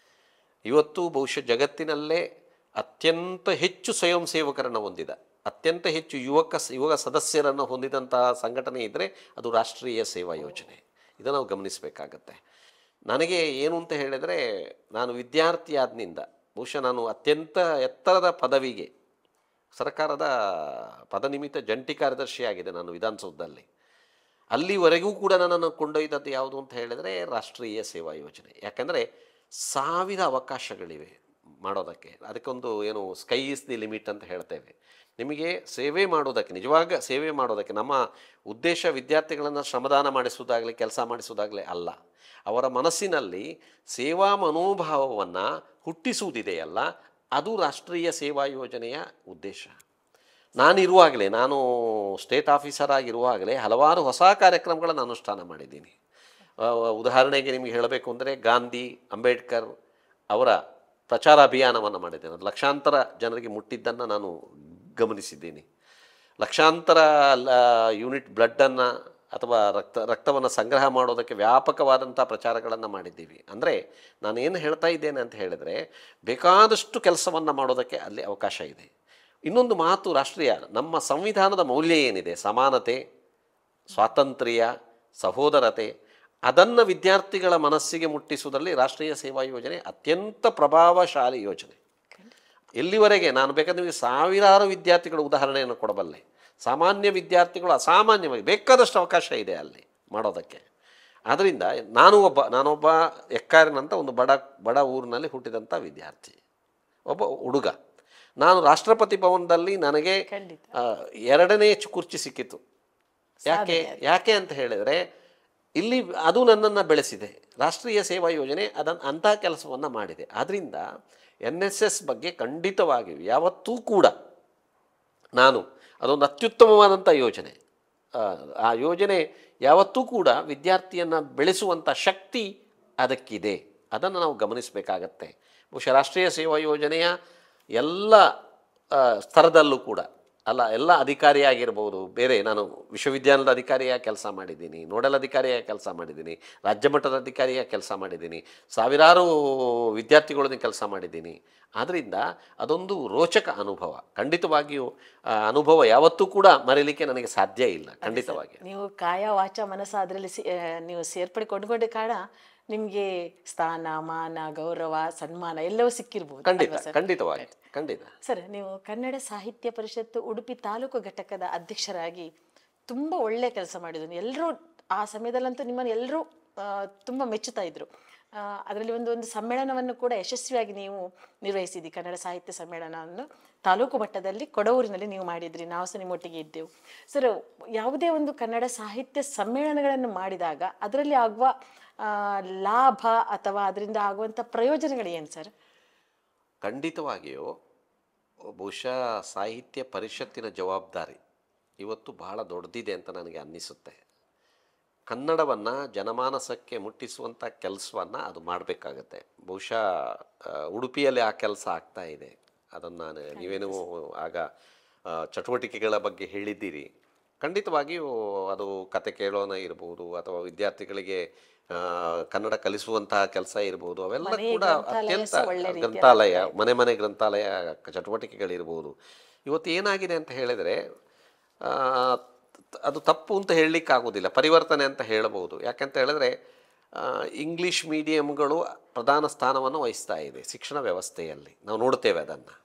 ಇವತ್ತು ಬಹುಶಃ ಜಗತ್ತಿನಲ್ಲೇ ಅತ್ಯಂತ ಹೆಚ್ಚು ಸ್ವಯಂ ಸೇವಕರನ್ನು ಹೊಂದಿದ, ಅತ್ಯಂತ ಹೆಚ್ಚು ಯುವ ಸದಸ್ಯರನ್ನು ಹೊಂದಿದಂತಹ ಸಂಘಟನೆ ಇದ್ದರೆ ಅದು ರಾಷ್ಟ್ರೀಯ ಸೇವಾ ಯೋಜನೆ. ಇದನ್ನು ನಾವು ಗಮನಿಸಬೇಕಾಗತ್ತೆ. ನನಗೆ ಏನು ಅಂತ ಹೇಳಿದರೆ, ನಾನು ವಿದ್ಯಾರ್ಥಿ ಆದ್ನಿಂದ ಬಹುಶಃ ನಾನು ಅತ್ಯಂತ ಎತ್ತರದ ಪದವಿಗೆ ಸರ್ಕಾರದ ಪದನಿಮಿತ್ತ ಜಂಟಿ ಕಾರ್ಯದರ್ಶಿಯಾಗಿದೆ ನಾನು ವಿಧಾನಸೌಧದಲ್ಲಿ. ಅಲ್ಲಿವರೆಗೂ ಕೂಡ ನನ್ನನ್ನು ಕೊಂಡೊಯ್ದದ್ದು ಯಾವುದು ಅಂತ ಹೇಳಿದರೆ ರಾಷ್ಟ್ರೀಯ ಸೇವಾ ಯೋಜನೆ. ಯಾಕಂದರೆ 1000 ಅವಕಾಶಗಳಿವೆ ಮಾಡೋದಕ್ಕೆ. ಅದಕ್ಕೊಂದು ಏನು ಸ್ಕೈ ಇಸ್ ದಿ ಲಿಮಿಟ್ ಅಂತ ಹೇಳ್ತೇವೆ. ನಿಮಗೆ ಸೇವೆ ಮಾಡೋದಕ್ಕೆ, ನಿಜವಾಗ ಸೇವೆ ಮಾಡೋದಕ್ಕೆ ನಮ್ಮ ಉದ್ದೇಶ ವಿದ್ಯಾರ್ಥಿಗಳನ್ನು ಶ್ರಮದಾನ ಮಾಡಿಸುವುದಾಗಲಿ ಕೆಲಸ ಮಾಡಿಸುವುದಾಗಲಿ ಅಲ್ಲ. ಅವರ ಮನಸ್ಸಿನಲ್ಲಿ ಸೇವಾ ಮನೋಭಾವವನ್ನು ಹುಟ್ಟಿಸುವುದಿದೆಯಲ್ಲ, ಅದು ರಾಷ್ಟ್ರೀಯ ಸೇವಾ ಯೋಜನೆಯ ಉದ್ದೇಶ. ನಾನಿರುವಾಗಲೇ, ನಾನು ಸ್ಟೇಟ್ ಆಫೀಸರ್ ಆಗಿರುವಾಗಲೇ ಹಲವಾರು ಹೊಸ ಕಾರ್ಯಕ್ರಮಗಳನ್ನು ಅನುಷ್ಠಾನ ಮಾಡಿದ್ದೀನಿ. ಉದಾಹರಣೆಗೆ ನಿಮಗೆ ಹೇಳಬೇಕು ಅಂದರೆ ಗಾಂಧಿ, ಅಂಬೇಡ್ಕರ್ ಅವರ ಪ್ರಚಾರ ಅಭಿಯಾನವನ್ನು ಮಾಡಿದ್ದೇನೆ. ಅದು ಲಕ್ಷಾಂತರ ಜನರಿಗೆ ಮುಟ್ಟಿದ್ದನ್ನು ನಾನು ಗಮನಿಸಿದ್ದೀನಿ. ಲಕ್ಷಾಂತರ ಯೂನಿಟ್ ಬ್ಲಡ್ಡನ್ನು ಅಥವಾ ರಕ್ತವನ್ನು ಸಂಗ್ರಹ ಮಾಡೋದಕ್ಕೆ ವ್ಯಾಪಕವಾದಂಥ ಪ್ರಚಾರಗಳನ್ನು ಮಾಡಿದ್ದೀವಿ. ಅಂದರೆ ನಾನೇನು ಹೇಳ್ತಾ ಇದ್ದೇನೆ ಅಂತ ಹೇಳಿದರೆ, ಬೇಕಾದಷ್ಟು ಕೆಲಸವನ್ನು ಮಾಡೋದಕ್ಕೆ ಅಲ್ಲಿ ಅವಕಾಶ ಇದೆ. ಇನ್ನೊಂದು ಮಾತು, ರಾಷ್ಟ್ರೀಯ ನಮ್ಮ ಸಂವಿಧಾನದ ಮೌಲ್ಯ ಏನಿದೆ, ಸಮಾನತೆ, ಸ್ವಾತಂತ್ರ್ಯ, ಸಹೋದರತೆ, ಅದನ್ನು ವಿದ್ಯಾರ್ಥಿಗಳ ಮನಸ್ಸಿಗೆ ಮುಟ್ಟಿಸುವುದರಲ್ಲಿ ರಾಷ್ಟ್ರೀಯ ಸೇವಾ ಯೋಜನೆ ಅತ್ಯಂತ ಪ್ರಭಾವಶಾಲಿ ಯೋಜನೆ. ಎಲ್ಲಿವರೆಗೆ ನಾನು ಬೇಕಾದ್ರೆ ನಿಮಗೆ ಸಾವಿರಾರು ವಿದ್ಯಾರ್ಥಿಗಳ ಉದಾಹರಣೆಯನ್ನು ಕೊಡಬಲ್ಲೆ. ಸಾಮಾನ್ಯ ವಿದ್ಯಾರ್ಥಿಗಳು ಅಸಾಮಾನ್ಯವಾಗಿ ಬೇಕಾದಷ್ಟು ಅವಕಾಶ ಇದೆ ಅಲ್ಲಿ ಮಾಡೋದಕ್ಕೆ. ಆದ್ದರಿಂದ ನಾನೊಬ್ಬ ಎಕ್ಕಾರಿನಂತ ಒಂದು ಬಡ ಊರಿನಲ್ಲಿ ಹುಟ್ಟಿದಂಥ ವಿದ್ಯಾರ್ಥಿ, ಒಬ್ಬ ಹುಡುಗ. ನಾನು ರಾಷ್ಟ್ರಪತಿ ಭವನದಲ್ಲಿ ನನಗೆ 2ನೇ ಕುರ್ಚಿ ಸಿಕ್ಕಿತು. ಯಾಕೆ ಅಂತ ಹೇಳಿದರೆ, ಇಲ್ಲಿ ಅದು ನನ್ನನ್ನು ಬೆಳೆಸಿದೆ. ರಾಷ್ಟ್ರೀಯ ಸೇವಾ ಯೋಜನೆ ಅಂಥ ಕೆಲಸವನ್ನು ಮಾಡಿದೆ. ಆದ್ದರಿಂದ NSS ಬಗ್ಗೆ ಖಂಡಿತವಾಗಿಯೂ ಯಾವತ್ತೂ ಕೂಡ ನಾನು, ಅದೊಂದು ಅತ್ಯುತ್ತಮವಾದಂಥ ಯೋಜನೆ. ಆ ಯೋಜನೆ ಯಾವತ್ತೂ ಕೂಡ ವಿದ್ಯಾರ್ಥಿಯನ್ನು ಬೆಳೆಸುವಂಥ ಶಕ್ತಿ ಅದಕ್ಕಿದೆ. ಅದನ್ನು ನಾವು ಗಮನಿಸಬೇಕಾಗತ್ತೆ. ಬಹುಶಃ ರಾಷ್ಟ್ರೀಯ ಸೇವಾ ಯೋಜನೆಯ ಎಲ್ಲ ಸ್ತರದಲ್ಲೂ ಕೂಡ ಎಲ್ಲ ಅಧಿಕಾರಿಯಾಗಿರ್ಬೋದು, ಬೇರೆ ನಾನು ವಿಶ್ವವಿದ್ಯಾಲಯದ ಅಧಿಕಾರಿಯಾಗಿ ಕೆಲಸ ಮಾಡಿದ್ದೀನಿ, ನೋಡಲ್ ಅಧಿಕಾರಿಯಾಗಿ ಕೆಲಸ ಮಾಡಿದ್ದೀನಿ, ರಾಜ್ಯ ಮಟ್ಟದ ಅಧಿಕಾರಿಯಾಗಿ ಕೆಲಸ ಮಾಡಿದ್ದೀನಿ, ಸಾವಿರಾರು ವಿದ್ಯಾರ್ಥಿಗಳೊಂದಿಗೆ ಕೆಲಸ ಮಾಡಿದ್ದೀನಿ. ಆದ್ದರಿಂದ ಅದೊಂದು ರೋಚಕ ಅನುಭವ. ಖಂಡಿತವಾಗಿಯೂ ಅನುಭವ ಯಾವತ್ತೂ ಕೂಡ ಮರೀಲಿಕ್ಕೆ ನನಗೆ ಸಾಧ್ಯ ಇಲ್ಲ. ಖಂಡಿತವಾಗಿ ನೀವು ಕಾಯ ವಾಚ ಮನಸ್ಸು ಅದರಲ್ಲಿ ನೀವು ಸೇರ್ಪಡೆಗೊಂಡ ಕಾರಣ ನಿಮಗೆ ಸ್ಥಾನ, ಮಾನ, ಗೌರವ, ಸನ್ಮಾನ ಎಲ್ಲವೂ ಸಿಕ್ಕಿರ್ಬೋದು. ಖಂಡಿತವಾಗಿ. ಸರ್, ನೀವು ಕನ್ನಡ ಸಾಹಿತ್ಯ ಪರಿಷತ್ತು ಉಡುಪಿ ತಾಲೂಕು ಘಟಕದ ಅಧ್ಯಕ್ಷರಾಗಿ ತುಂಬ ಒಳ್ಳೆಯ ಕೆಲಸ ಮಾಡಿದ್ರು. ಎಲ್ಲರೂ ಆ ಸಮಯದಲ್ಲಂತೂ ನಿಮ್ಮನ್ನು ಎಲ್ಲರೂ ತುಂಬ ಮೆಚ್ಚುತ್ತಾ ಇದ್ರು. ಅದರಲ್ಲಿ ಒಂದು ಸಮ್ಮೇಳನವನ್ನು ಕೂಡ ಯಶಸ್ವಿಯಾಗಿ ನೀವು ನಿರ್ವಹಿಸಿದ್ರಿ. ಕನ್ನಡ ಸಾಹಿತ್ಯ ಸಮ್ಮೇಳನವನ್ನು ತಾಲೂಕು ಮಟ್ಟದಲ್ಲಿ ಕೊಡವೂರಿನಲ್ಲಿ ನೀವು ಮಾಡಿದ್ರಿ. ನಾವು ಸಹ ನಿಮ್ಮೊಟ್ಟಿಗೆ ಇದ್ದೆವು. ಸರ್, ಯಾವುದೇ ಒಂದು ಕನ್ನಡ ಸಾಹಿತ್ಯ ಸಮ್ಮೇಳನಗಳನ್ನು ಮಾಡಿದಾಗ ಅದರಲ್ಲಿ ಆಗುವ ಲಾಭ ಅಥವಾ ಅದರಿಂದ ಆಗುವಂಥ ಪ್ರಯೋಜನಗಳೇನು ಸರ್? ಖಂಡಿತವಾಗಿಯೂ ಬಹುಶಃ ಸಾಹಿತ್ಯ ಪರಿಷತ್ತಿನ ಜವಾಬ್ದಾರಿ ಇವತ್ತು ಬಹಳ ದೊಡ್ಡದಿದೆ ಅಂತ ನನಗೆ ಅನ್ನಿಸುತ್ತೆ. ಕನ್ನಡವನ್ನು ಜನಮಾನಸಕ್ಕೆ ಮುಟ್ಟಿಸುವಂಥ ಕೆಲಸವನ್ನು ಅದು ಮಾಡಬೇಕಾಗತ್ತೆ. ಬಹುಶಃ ಉಡುಪಿಯಲ್ಲಿ ಆ ಕೆಲಸ ಆಗ್ತಾ ಇದೆ. ಅದನ್ನು ನೀವೇನು ಆಗ ಚಟುವಟಿಕೆಗಳ ಬಗ್ಗೆ ಹೇಳಿದ್ದೀರಿ. ಖಂಡಿತವಾಗಿಯೂ ಅದು ಕತೆ ಕೇಳೋಣ ಇರ್ಬೋದು, ಅಥವಾ ವಿದ್ಯಾರ್ಥಿಗಳಿಗೆ ಕನ್ನಡ ಕಲಿಸುವಂತಹ ಕೆಲಸ ಇರ್ಬೋದು, ಅವೆಲ್ಲ ಕೂಡ ಅತ್ಯಂತ ಗ್ರಂಥಾಲಯ, ಮನೆ ಗ್ರಂಥಾಲಯ ಚಟುವಟಿಕೆಗಳಿರ್ಬೋದು. ಇವತ್ತು ಏನಾಗಿದೆ ಅಂತ ಹೇಳಿದರೆ, ಅದು ತಪ್ಪು ಅಂತ ಹೇಳಲಿಕ್ಕಾಗೋದಿಲ್ಲ, ಪರಿವರ್ತನೆ ಅಂತ ಹೇಳಬಹುದು. ಯಾಕಂತ ಹೇಳಿದ್ರೆ ಇಂಗ್ಲೀಷ್ ಮೀಡಿಯಮ್ಗಳು ಪ್ರಧಾನ ಸ್ಥಾನವನ್ನು ವಹಿಸ್ತಾ ಇದೆ ಶಿಕ್ಷಣ ವ್ಯವಸ್ಥೆಯಲ್ಲಿ. ನಾವು ನೋಡ್ತೇವೆ ಅದನ್ನು.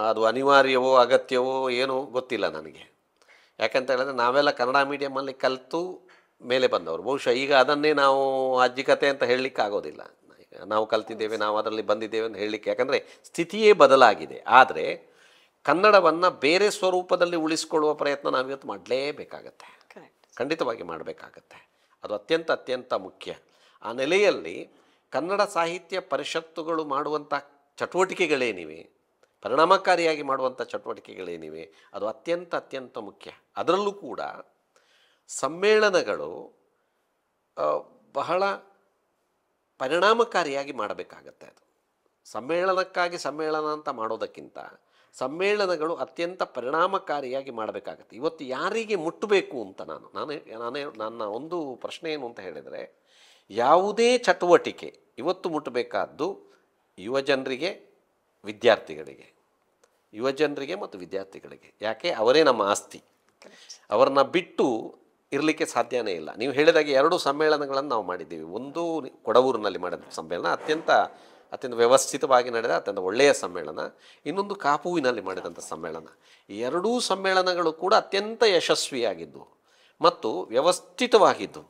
ಅದು ಅನಿವಾರ್ಯವೋ ಅಗತ್ಯವೋ ಏನೋ ಗೊತ್ತಿಲ್ಲ ನನಗೆ. ಯಾಕಂತ ಹೇಳಿದ್ರೆ ನಾವೆಲ್ಲ ಕನ್ನಡ ಮೀಡಿಯಮಲ್ಲಿ ಕಲಿತು ಮೇಲೆ ಬಂದವರು. ಬಹುಶಃ ಈಗ ಅದನ್ನೇ ನಾವು ಅಜ್ಜಿಕತೆ ಅಂತ ಹೇಳಲಿಕ್ಕೆ ಆಗೋದಿಲ್ಲ. ಈಗ ನಾವು ಕಲ್ತಿದ್ದೇವೆ, ನಾವು ಅದರಲ್ಲಿ ಬಂದಿದ್ದೇವೆ ಅಂತ ಹೇಳಲಿಕ್ಕೆ, ಯಾಕಂದರೆ ಸ್ಥಿತಿಯೇ ಬದಲಾಗಿದೆ. ಆದರೆ ಕನ್ನಡವನ್ನು ಬೇರೆ ಸ್ವರೂಪದಲ್ಲಿ ಉಳಿಸಿಕೊಳ್ಳುವ ಪ್ರಯತ್ನ ನಾವಿವತ್ತು ಮಾಡಲೇಬೇಕಾಗತ್ತೆ, ಕರೆಕ್ಟ್. ಖಂಡಿತವಾಗಿ ಮಾಡಬೇಕಾಗತ್ತೆ. ಅದು ಅತ್ಯಂತ ಅತ್ಯಂತ ಮುಖ್ಯ. ಆ ನೆಲೆಯಲ್ಲಿ ಕನ್ನಡ ಸಾಹಿತ್ಯ ಪರಿಷತ್ತುಗಳು ಮಾಡುವಂಥ ಚಟುವಟಿಕೆಗಳೇನಿವೆ, ಪರಿಣಾಮಕಾರಿಯಾಗಿ ಮಾಡುವಂಥ ಚಟುವಟಿಕೆಗಳೇನಿವೆ, ಅದು ಅತ್ಯಂತ ಅತ್ಯಂತ ಮುಖ್ಯ. ಅದರಲ್ಲೂ ಕೂಡ ಸಮ್ಮೇಳನಗಳು ಬಹಳ ಪರಿಣಾಮಕಾರಿಯಾಗಿ ಮಾಡಬೇಕಾಗತ್ತೆ. ಅದು ಸಮ್ಮೇಳನಕ್ಕಾಗಿ ಸಮ್ಮೇಳನ ಅಂತ ಮಾಡೋದಕ್ಕಿಂತ ಸಮ್ಮೇಳನಗಳು ಅತ್ಯಂತ ಪರಿಣಾಮಕಾರಿಯಾಗಿ ಮಾಡಬೇಕಾಗತ್ತೆ. ಇವತ್ತು ಯಾರಿಗೆ ಮುಟ್ಟಬೇಕು ಅಂತ ನನ್ನ ಒಂದು ಪ್ರಶ್ನೆ ಏನು ಅಂತ ಹೇಳಿದರೆ, ಯಾವುದೇ ಚಟುವಟಿಕೆ ಇವತ್ತು ಮುಟ್ಟಬೇಕಾದ್ದು ಯುವಜನರಿಗೆ, ಯುವಜನರಿಗೆ ಮತ್ತು ವಿದ್ಯಾರ್ಥಿಗಳಿಗೆ. ಯಾಕೆ? ಅವರೇ ನಮ್ಮ ಆಸ್ತಿ. ಅವರನ್ನ ಬಿಟ್ಟು ಇರಲಿಕ್ಕೆ ಸಾಧ್ಯನೇ ಇಲ್ಲ. ನೀವು ಹೇಳಿದಾಗೆ 2 ಸಮ್ಮೇಳನಗಳನ್ನು ನಾವು ಮಾಡಿದ್ದೀವಿ. ಒಂದು ಕೊಡವೂರಿನಲ್ಲಿ ಮಾಡಿದ ಸಮ್ಮೇಳನ ಅತ್ಯಂತ ವ್ಯವಸ್ಥಿತವಾಗಿ ನಡೆದ ಅತ್ಯಂತ ಒಳ್ಳೆಯ ಸಮ್ಮೇಳನ. ಇನ್ನೊಂದು ಕಾಪುವಿನಲ್ಲಿ ಮಾಡಿದಂಥ ಸಮ್ಮೇಳನ. ಈ 2 ಸಮ್ಮೇಳನಗಳು ಕೂಡ ಅತ್ಯಂತ ಯಶಸ್ವಿಯಾಗಿದ್ದು ಮತ್ತು ವ್ಯವಸ್ಥಿತವಾಗಿದ್ದು.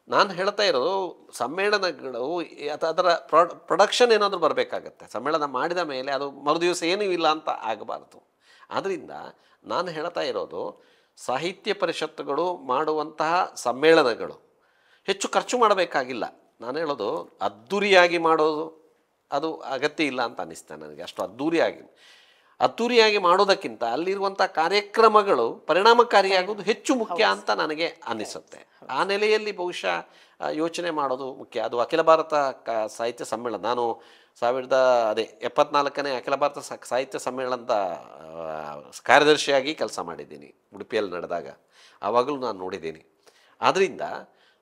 ನಾನು ಹೇಳ್ತಾ ಇರೋದು, ಸಮ್ಮೇಳನಗಳು ಅದರ ಪ್ರೊಡಕ್ಷನ್ ಏನಾದರೂ ಬರಬೇಕಾಗತ್ತೆ. ಸಮ್ಮೇಳನ ಮಾಡಿದ ಮೇಲೆ ಅದು ಮರುದಿವಸ ಏನೂ ಇಲ್ಲ ಅಂತ ಆಗಬಾರ್ದು. ಆದ್ದರಿಂದ ನಾನು ಹೇಳ್ತಾ ಇರೋದು, ಸಾಹಿತ್ಯ ಪರಿಷತ್ತುಗಳು ಮಾಡುವಂತಹ ಸಮ್ಮೇಳನಗಳು ಹೆಚ್ಚು ಖರ್ಚು ಮಾಡಬೇಕಾಗಿಲ್ಲ. ನಾನು ಹೇಳೋದು, ಅದ್ಧೂರಿಯಾಗಿ ಮಾಡೋದು ಅದು ಅಗತ್ಯ ಇಲ್ಲ ಅಂತ ಅನ್ನಿಸ್ತೇನೆ ನನಗೆ. ಅಷ್ಟು ಅದ್ಧೂರಿಯಾಗಿ ಮಾಡೋದಕ್ಕಿಂತ ಅಲ್ಲಿರುವಂಥ ಕಾರ್ಯಕ್ರಮಗಳು ಪರಿಣಾಮಕಾರಿಯಾಗೋದು ಹೆಚ್ಚು ಮುಖ್ಯ ಅಂತ ನನಗೆ ಅನ್ನಿಸುತ್ತೆ. ಆ ನೆಲೆಯಲ್ಲಿ ಬಹುಶಃ ಯೋಚನೆ ಮಾಡೋದು ಮುಖ್ಯ. ಅದು ಅಖಿಲ ಭಾರತ ಸಾಹಿತ್ಯ ಸಮ್ಮೇಳನ, ನಾನು 74ನೇ ಅಖಿಲ ಭಾರತ ಸಾಹಿತ್ಯ ಸಮ್ಮೇಳನದ ಕಾರ್ಯದರ್ಶಿಯಾಗಿ ಕೆಲಸ ಮಾಡಿದ್ದೀನಿ ಉಡುಪಿಯಲ್ಲಿ ನಡೆದಾಗ. ಆವಾಗಲೂ ನಾನು ನೋಡಿದ್ದೀನಿ. ಆದ್ದರಿಂದ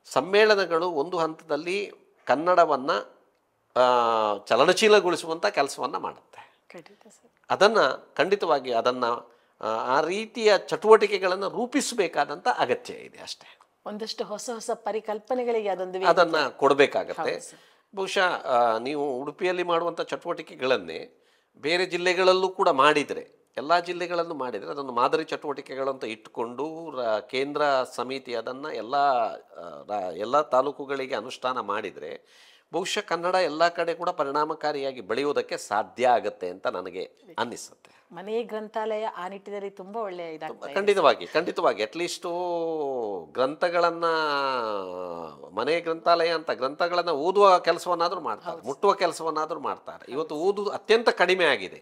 ಸಮ್ಮೇಳನಗಳು ಒಂದು ಹಂತದಲ್ಲಿ ಕನ್ನಡವನ್ನು ಚಲನಶೀಲಗೊಳಿಸುವಂಥ ಕೆಲಸವನ್ನು ಮಾಡುತ್ತೆ. ಖಂಡಿತವಾಗಿ ಅದನ್ನು ಆ ರೀತಿಯ ಚಟುವಟಿಕೆಗಳನ್ನು ರೂಪಿಸಬೇಕಾದಂಥ ಅಗತ್ಯ ಇದೆ ಅಷ್ಟೇ. ಒಂದಷ್ಟು ಹೊಸ ಹೊಸ ಪರಿಕಲ್ಪನೆಗಳಿಗೆ ಅದನ್ನು ಕೊಡಬೇಕಾಗತ್ತೆ. ಬಹುಶಃ ನೀವು ಉಡುಪಿಯಲ್ಲಿ ಮಾಡುವಂಥ ಚಟುವಟಿಕೆಗಳನ್ನೇ ಬೇರೆ ಜಿಲ್ಲೆಗಳಲ್ಲೂ ಕೂಡ ಮಾಡಿದರೆ, ಎಲ್ಲ ಜಿಲ್ಲೆಗಳನ್ನು ಮಾಡಿದರೆ, ಅದನ್ನು ಮಾದರಿ ಚಟುವಟಿಕೆಗಳಂತ ಇಟ್ಟುಕೊಂಡು ಕೇಂದ್ರ ಸಮಿತಿ ಅದನ್ನು ಎಲ್ಲ ತಾಲೂಕುಗಳಿಗೆ ಅನುಷ್ಠಾನ ಮಾಡಿದರೆ ಬಹುಶಃ ಕನ್ನಡ ಎಲ್ಲ ಕಡೆ ಕೂಡ ಪರಿಣಾಮಕಾರಿಯಾಗಿ ಬೆಳೆಯುವುದಕ್ಕೆ ಸಾಧ್ಯ ಆಗುತ್ತೆ ಅಂತ ನನಗೆ ಅನ್ನಿಸುತ್ತೆ. ಮನೆ ಗ್ರಂಥಾಲಯ ಆ ನಿಟ್ಟಿನಲ್ಲಿ ತುಂಬ ಒಳ್ಳೆಯ ಖಂಡಿತವಾಗಿ ಅಟ್ಲೀಸ್ಟು ಗ್ರಂಥಗಳನ್ನು, ಮನೆ ಗ್ರಂಥಾಲಯ ಅಂತ ಗ್ರಂಥಗಳನ್ನು ಓದುವ ಕೆಲಸವನ್ನಾದರೂ ಮಾಡ್ತಾರೆ, ಮುಟ್ಟುವ ಕೆಲಸವನ್ನಾದರೂ ಮಾಡ್ತಾರೆ. ಇವತ್ತು ಓದುವುದು ಅತ್ಯಂತ ಕಡಿಮೆ ಆಗಿದೆ.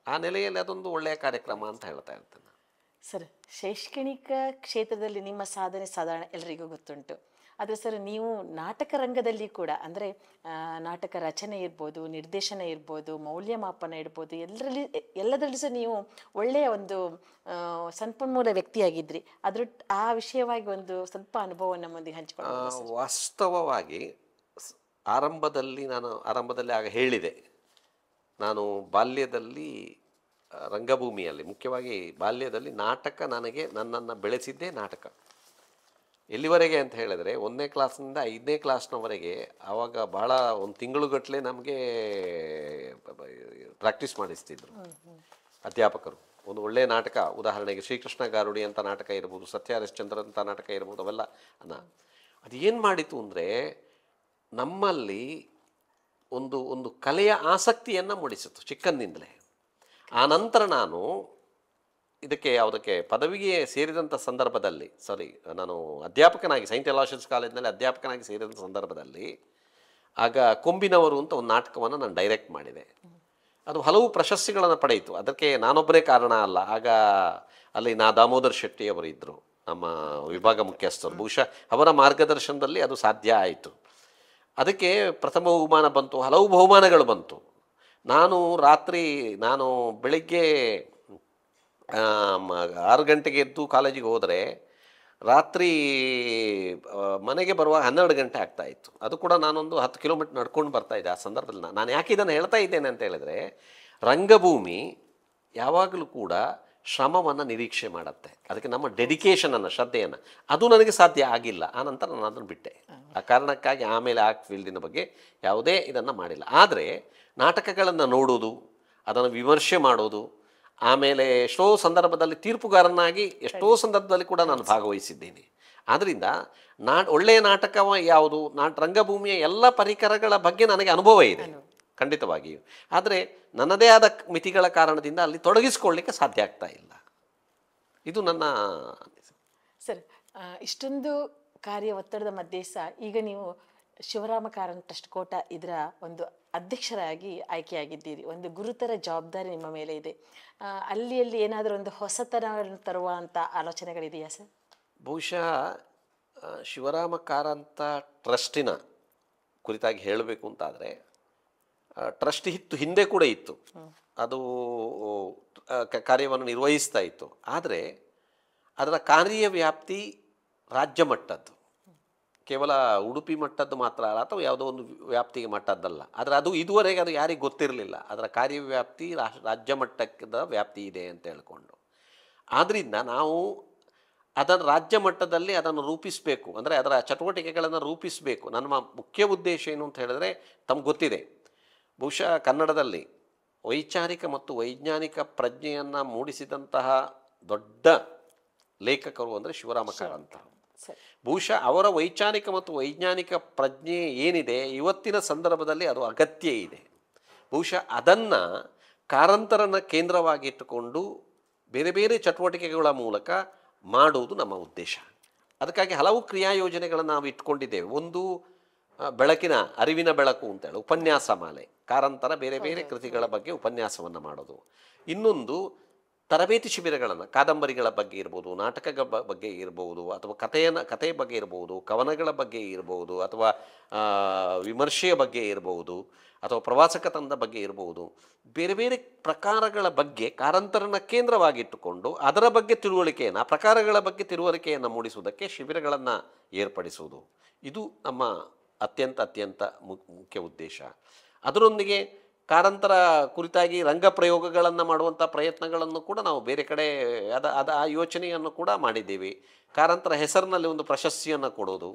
ಆ ನೆಲೆಯಲ್ಲಿ ಅದೊಂದು ಒಳ್ಳೆಯ ಕಾರ್ಯಕ್ರಮ ಅಂತ ಹೇಳ್ತಾ ಇರ್ತೇನೆ. ಸರ್, ಶೈಕ್ಷಣಿಕ ಕ್ಷೇತ್ರದಲ್ಲಿ ನಿಮ್ಮ ಸಾಧನೆ ಸಾಧಾರಣ ಎಲ್ಲರಿಗೂ ಗೊತ್ತುಂಟು. ಆದರೆ ಸರ್, ನೀವು ನಾಟಕ ರಂಗದಲ್ಲಿ ಕೂಡ, ಅಂದರೆ ನಾಟಕ ರಚನೆ ಇರ್ಬೋದು, ನಿರ್ದೇಶನ ಇರ್ಬೋದು, ಮೌಲ್ಯಮಾಪನ ಇರ್ಬೋದು, ಎಲ್ಲದರಲ್ಲೂ ಸಹ ನೀವು ಒಳ್ಳೆಯ ಒಂದು ಸಂಪನ್ಮೂಲ ವ್ಯಕ್ತಿಯಾಗಿದ್ರಿ. ಅದ್ರ ಆ ವಿಷಯವಾಗಿ ಒಂದು ಸ್ವಲ್ಪ ಅನುಭವವನ್ನು ನಮ್ಮೊಂದಿಗೆ ಹಂಚಿಕೊಳ್ಳಿ. ವಾಸ್ತವವಾಗಿ ಆರಂಭದಲ್ಲಿ ಆಗ ಹೇಳಿದೆ, ನಾನು ಬಾಲ್ಯದಲ್ಲಿ ರಂಗಭೂಮಿಯಲ್ಲಿ, ಮುಖ್ಯವಾಗಿ ಬಾಲ್ಯದಲ್ಲಿ ನಾಟಕ, ನನ್ನನ್ನು ಬೆಳೆಸಿದ್ದೇ ನಾಟಕ. ಎಲ್ಲಿವರೆಗೆ ಅಂತ ಹೇಳಿದರೆ 1ನೇ ಕ್ಲಾಸ್ನಿಂದ 5ನೇ ಕ್ಲಾಸ್ನವರೆಗೆ ಆವಾಗ ಭಾಳ ಒಂದು ತಿಂಗಳುಗಟ್ಟಲೆ ನಮಗೆ ಪ್ರಾಕ್ಟೀಸ್ ಮಾಡಿಸ್ತಿದ್ರು ಅಧ್ಯಾಪಕರು. ಒಂದು ಒಳ್ಳೆಯ ನಾಟಕ, ಉದಾಹರಣೆಗೆ ಶ್ರೀಕೃಷ್ಣ ಗಾರುಡಿ ಅಂತ ನಾಟಕ ಇರ್ಬೋದು, ಸತ್ಯ ಹರಿಶ್ಚಂದ್ರ ಅಂತ ನಾಟಕ ಇರ್ಬೋದು, ಅವೆಲ್ಲ ಅದು ಏನು ಮಾಡಿತು ಅಂದರೆ ನಮ್ಮಲ್ಲಿ ಒಂದು ಕಲೆಯ ಆಸಕ್ತಿಯನ್ನು ಮೂಡಿಸಿತು ಚಿಕ್ಕಂದಿನಿಂದಲೇ. ಆ ನಂತರ ನಾನು ಯಾವುದಕ್ಕೆ ಪದವಿಗೆ ಸೇರಿದಂಥ ಸಂದರ್ಭದಲ್ಲಿ, ನಾನು ಅಧ್ಯಾಪಕನಾಗಿ ಸೈಂಟ್ ಅಲೋಷಿಯಸ್ ಕಾಲೇಜಿನಲ್ಲಿ ಅಧ್ಯಾಪಕನಾಗಿ ಸೇರಿದಂಥ ಸಂದರ್ಭದಲ್ಲಿ ಆಗ ಕೊಂಬಿನವರು ಅಂತ ಒಂದು ನಾಟಕವನ್ನು ನಾನು ಡೈರೆಕ್ಟ್ ಮಾಡಿದೆ. ಅದು ಹಲವು ಪ್ರಶಸ್ತಿಗಳನ್ನು ಪಡೆಯಿತು. ಅದಕ್ಕೆ ನಾನೊಬ್ಬರೇ ಕಾರಣ ಅಲ್ಲ. ಆಗ ಅಲ್ಲಿ ದಾಮೋದರ್ ಶೆಟ್ಟಿಯವರು ಇದ್ದರು, ನಮ್ಮ ವಿಭಾಗ ಮುಖ್ಯಸ್ಥರು. ಬಹುಶಃ ಅವರ ಮಾರ್ಗದರ್ಶನದಲ್ಲಿ ಅದು ಸಾಧ್ಯ ಆಯಿತು. ಅದಕ್ಕೆ ಪ್ರಥಮ ಬಹುಮಾನ ಬಂತು, ಹಲವು ಬಹುಮಾನಗಳು ಬಂತು. ನಾನು ಬೆಳಿಗ್ಗೆ 6 ಗಂಟೆಗೆ ಎದ್ದು ಕಾಲೇಜಿಗೆ ಹೋದರೆ ರಾತ್ರಿ ಮನೆಗೆ ಬರುವಾಗ 12 ಗಂಟೆ ಆಗ್ತಾಯಿತ್ತು. ಅದು ಕೂಡ ನಾನೊಂದು 10 ಕಿಲೋಮೀಟರ್ ನಡ್ಕೊಂಡು ಬರ್ತಾಯಿದ್ದೆ. ಆ ಸಂದರ್ಭದಲ್ಲಿ ನಾನು ಯಾಕೆ ಇದನ್ನು ಹೇಳ್ತಾ ಇದ್ದೇನೆ ಅಂತ ಹೇಳಿದರೆ, ರಂಗಭೂಮಿ ಯಾವಾಗಲೂ ಕೂಡ ಶ್ರಮವನ್ನು ನಿರೀಕ್ಷೆ ಮಾಡುತ್ತೆ. ಅದಕ್ಕೆ ನಮ್ಮ ಡೆಡಿಕೇಶನನ್ನು, ಶ್ರದ್ಧೆಯನ್ನು, ಅದು ನನಗೆ ಸಾಧ್ಯ ಆಗಿಲ್ಲ. ಆ ನಂತರ ನಾನು ಅದನ್ನು ಬಿಟ್ಟೆ. ಆ ಕಾರಣಕ್ಕಾಗಿ ಆಮೇಲೆ ಆ ಫೀಲ್ಡಿನ ಬಗ್ಗೆ ಯಾವುದೇ ಇದನ್ನು ಮಾಡಿಲ್ಲ. ಆದರೆ ನಾಟಕಗಳನ್ನು ನೋಡೋದು, ಅದನ್ನು ವಿಮರ್ಶೆ ಮಾಡೋದು, ಆಮೇಲೆ ಎಷ್ಟೋ ಸಂದರ್ಭದಲ್ಲಿ ತೀರ್ಪುಗಾರನಾಗಿ ಎಷ್ಟೋ ಸಂದರ್ಭದಲ್ಲಿ ಕೂಡ ನಾನು ಭಾಗವಹಿಸಿದ್ದೇನೆ. ಆದ್ದರಿಂದ ಒಳ್ಳೆಯ ನಾಟಕ ಯಾವುದು, ರಂಗಭೂಮಿಯ ಎಲ್ಲ ಪರಿಕರಗಳ ಬಗ್ಗೆ ನನಗೆ ಅನುಭವ ಇದೆ ಖಂಡಿತವಾಗಿಯೂ. ಆದರೆ ನನ್ನದೇ ಆದ ಮಿತಿಗಳ ಕಾರಣದಿಂದ ಅಲ್ಲಿ ತೊಡಗಿಸಿಕೊಳ್ಳಲಿಕ್ಕೆ ಸಾಧ್ಯ ಆಗ್ತಾ ಇಲ್ಲ. ಇದು ನನ್ನ ಸರ್. ಇಷ್ಟೊಂದು ಕಾರ್ಯ ಒತ್ತಡದ ಮಧ್ಯೆ ಸಹ ಈಗ ನೀವು ಶಿವರಾಮ ಕಾರಂತ ಟ್ರಸ್ಟ್ ಕೋಟ ಇದರ ಒಂದು ಅಧ್ಯಕ್ಷರಾಗಿ ಆಯ್ಕೆಯಾಗಿದ್ದೀರಿ. ಒಂದು ಗುರುತರ ಜವಾಬ್ದಾರಿ ನಿಮ್ಮ ಮೇಲೆ ಇದೆ. ಅಲ್ಲಿ ಏನಾದರೂ ಒಂದು ಹೊಸತನವನ್ನು ತರುವಂಥ ಆಲೋಚನೆಗಳಿದೆಯಾ ಸರ್? ಬಹುಶಃ ಶಿವರಾಮ ಕಾರಂತ ಟ್ರಸ್ಟಿನ ಕುರಿತಾಗಿ ಹೇಳಬೇಕು ಅಂತಾದರೆ, ಟ್ರಸ್ಟ್ ಹಿಂದೆ ಕೂಡ ಇತ್ತು, ಅದು ಕಾರ್ಯವನ್ನು ನಿರ್ವಹಿಸ್ತಾ ಇತ್ತು. ಆದರೆ ಅದರ ಕಾರ್ಯವ್ಯಾಪ್ತಿ ರಾಜ್ಯ ಮಟ್ಟದ್ದು, ಕೇವಲ ಉಡುಪಿ ಮಟ್ಟದ್ದು ಮಾತ್ರ ಅಲ್ಲ, ಅಥವಾ ಯಾವುದೋ ಒಂದು ವ್ಯಾಪ್ತಿಗೆ ಮಟ್ಟದ್ದಲ್ಲ. ಆದರೆ ಅದು ಇದುವರೆಗೆ ಅದು ಯಾರಿಗೆ ಗೊತ್ತಿರಲಿಲ್ಲ, ಅದರ ಕಾರ್ಯವ್ಯಾಪ್ತಿ ರಾಜ್ಯ ಮಟ್ಟದ ವ್ಯಾಪ್ತಿ ಇದೆ ಅಂತ ಹೇಳ್ಕೊಂಡು. ಆದ್ದರಿಂದ ನಾವು ಅದನ್ನು ರಾಜ್ಯ ಮಟ್ಟದಲ್ಲಿ ಅದನ್ನು ರೂಪಿಸಬೇಕು, ಅಂದರೆ ಅದರ ಚಟುವಟಿಕೆಗಳನ್ನು ರೂಪಿಸಬೇಕು. ನನ್ನ ಮುಖ್ಯ ಉದ್ದೇಶ ಏನು ಅಂತ ಹೇಳಿದ್ರೆ, ತಮ್ಗೆ ಗೊತ್ತಿದೆ, ಬಹುಶಃ ಕನ್ನಡದಲ್ಲಿ ವೈಚಾರಿಕ ಮತ್ತು ವೈಜ್ಞಾನಿಕ ಪ್ರಜ್ಞೆಯನ್ನು ಮೂಡಿಸಿದಂತಹ ದೊಡ್ಡ ಲೇಖಕರು ಅಂದರೆ ಶಿವರಾಮ ಕಾರಂತ. ಬಹುಶಃ ಅವರ ವೈಚಾರಿಕ ಮತ್ತು ವೈಜ್ಞಾನಿಕ ಪ್ರಜ್ಞೆ ಏನಿದೆ ಇವತ್ತಿನ ಸಂದರ್ಭದಲ್ಲಿ ಅದು ಅಗತ್ಯ ಇದೆ. ಬಹುಶಃ ಅದನ್ನು ಕಾರಂತರನ್ನು ಕೇಂದ್ರವಾಗಿಟ್ಟುಕೊಂಡು ಬೇರೆ ಬೇರೆ ಚಟುವಟಿಕೆಗಳ ಮೂಲಕ ಮಾಡುವುದು ನಮ್ಮ ಉದ್ದೇಶ. ಅದಕ್ಕಾಗಿ ಹಲವು ಕ್ರಿಯಾಯೋಜನೆಗಳನ್ನು ನಾವು ಇಟ್ಕೊಂಡಿದ್ದೇವೆ. ಒಂದು ಬೆಳಕಿನ ಅರಿವಿನ ಬೆಳಕು ಅಂತೇಳಿ ಉಪನ್ಯಾಸ ಮಾಲೆ, ಕಾರಂತರ ಬೇರೆ ಬೇರೆ ಕೃತಿಗಳ ಬಗ್ಗೆ ಉಪನ್ಯಾಸವನ್ನು ಮಾಡೋದು. ಇನ್ನೊಂದು ತರಬೇತಿ ಶಿಬಿರಗಳನ್ನು, ಕಾದಂಬರಿಗಳ ಬಗ್ಗೆ ಇರ್ಬೋದು, ನಾಟಕಗಳ ಬಗ್ಗೆ ಇರ್ಬೋದು, ಅಥವಾ ಕಥೆಯ ಬಗ್ಗೆ ಇರ್ಬೋದು, ಕವನಗಳ ಬಗ್ಗೆ ಇರ್ಬೋದು, ಅಥವಾ ವಿಮರ್ಶೆಯ ಬಗ್ಗೆ ಇರ್ಬೋದು, ಅಥವಾ ಪ್ರವಾಸ ಕಥನದ ಬಗ್ಗೆ ಇರ್ಬೋದು, ಬೇರೆ ಬೇರೆ ಪ್ರಕಾರಗಳ ಬಗ್ಗೆ ಕಾರಂತರನ್ನು ಕೇಂದ್ರವಾಗಿಟ್ಟುಕೊಂಡು ಅದರ ಬಗ್ಗೆ ತಿಳುವಳಿಕೆಯನ್ನು, ಆ ಪ್ರಕಾರಗಳ ಬಗ್ಗೆ ತಿಳುವಳಿಕೆಯನ್ನು ಮೂಡಿಸುವುದಕ್ಕೆ ಶಿಬಿರಗಳನ್ನು ಏರ್ಪಡಿಸುವುದು, ಇದು ನಮ್ಮ ಅತ್ಯಂತ ಮುಖ್ಯ ಉದ್ದೇಶ. ಅದರೊಂದಿಗೆ ಕಾರಂತರ ಕುರಿತಾಗಿ ರಂಗ ಪ್ರಯೋಗಗಳನ್ನು ಮಾಡುವಂಥ ಪ್ರಯತ್ನಗಳನ್ನು ಕೂಡ ನಾವು ಬೇರೆ ಕಡೆ ಆ ಯೋಚನೆಯನ್ನು ಕೂಡ ಮಾಡಿದ್ದೀವಿ. ಕಾರಂತರ ಹೆಸರಿನಲ್ಲಿ ಒಂದು ಪ್ರಶಸ್ತಿಯನ್ನು ಕೊಡೋದು,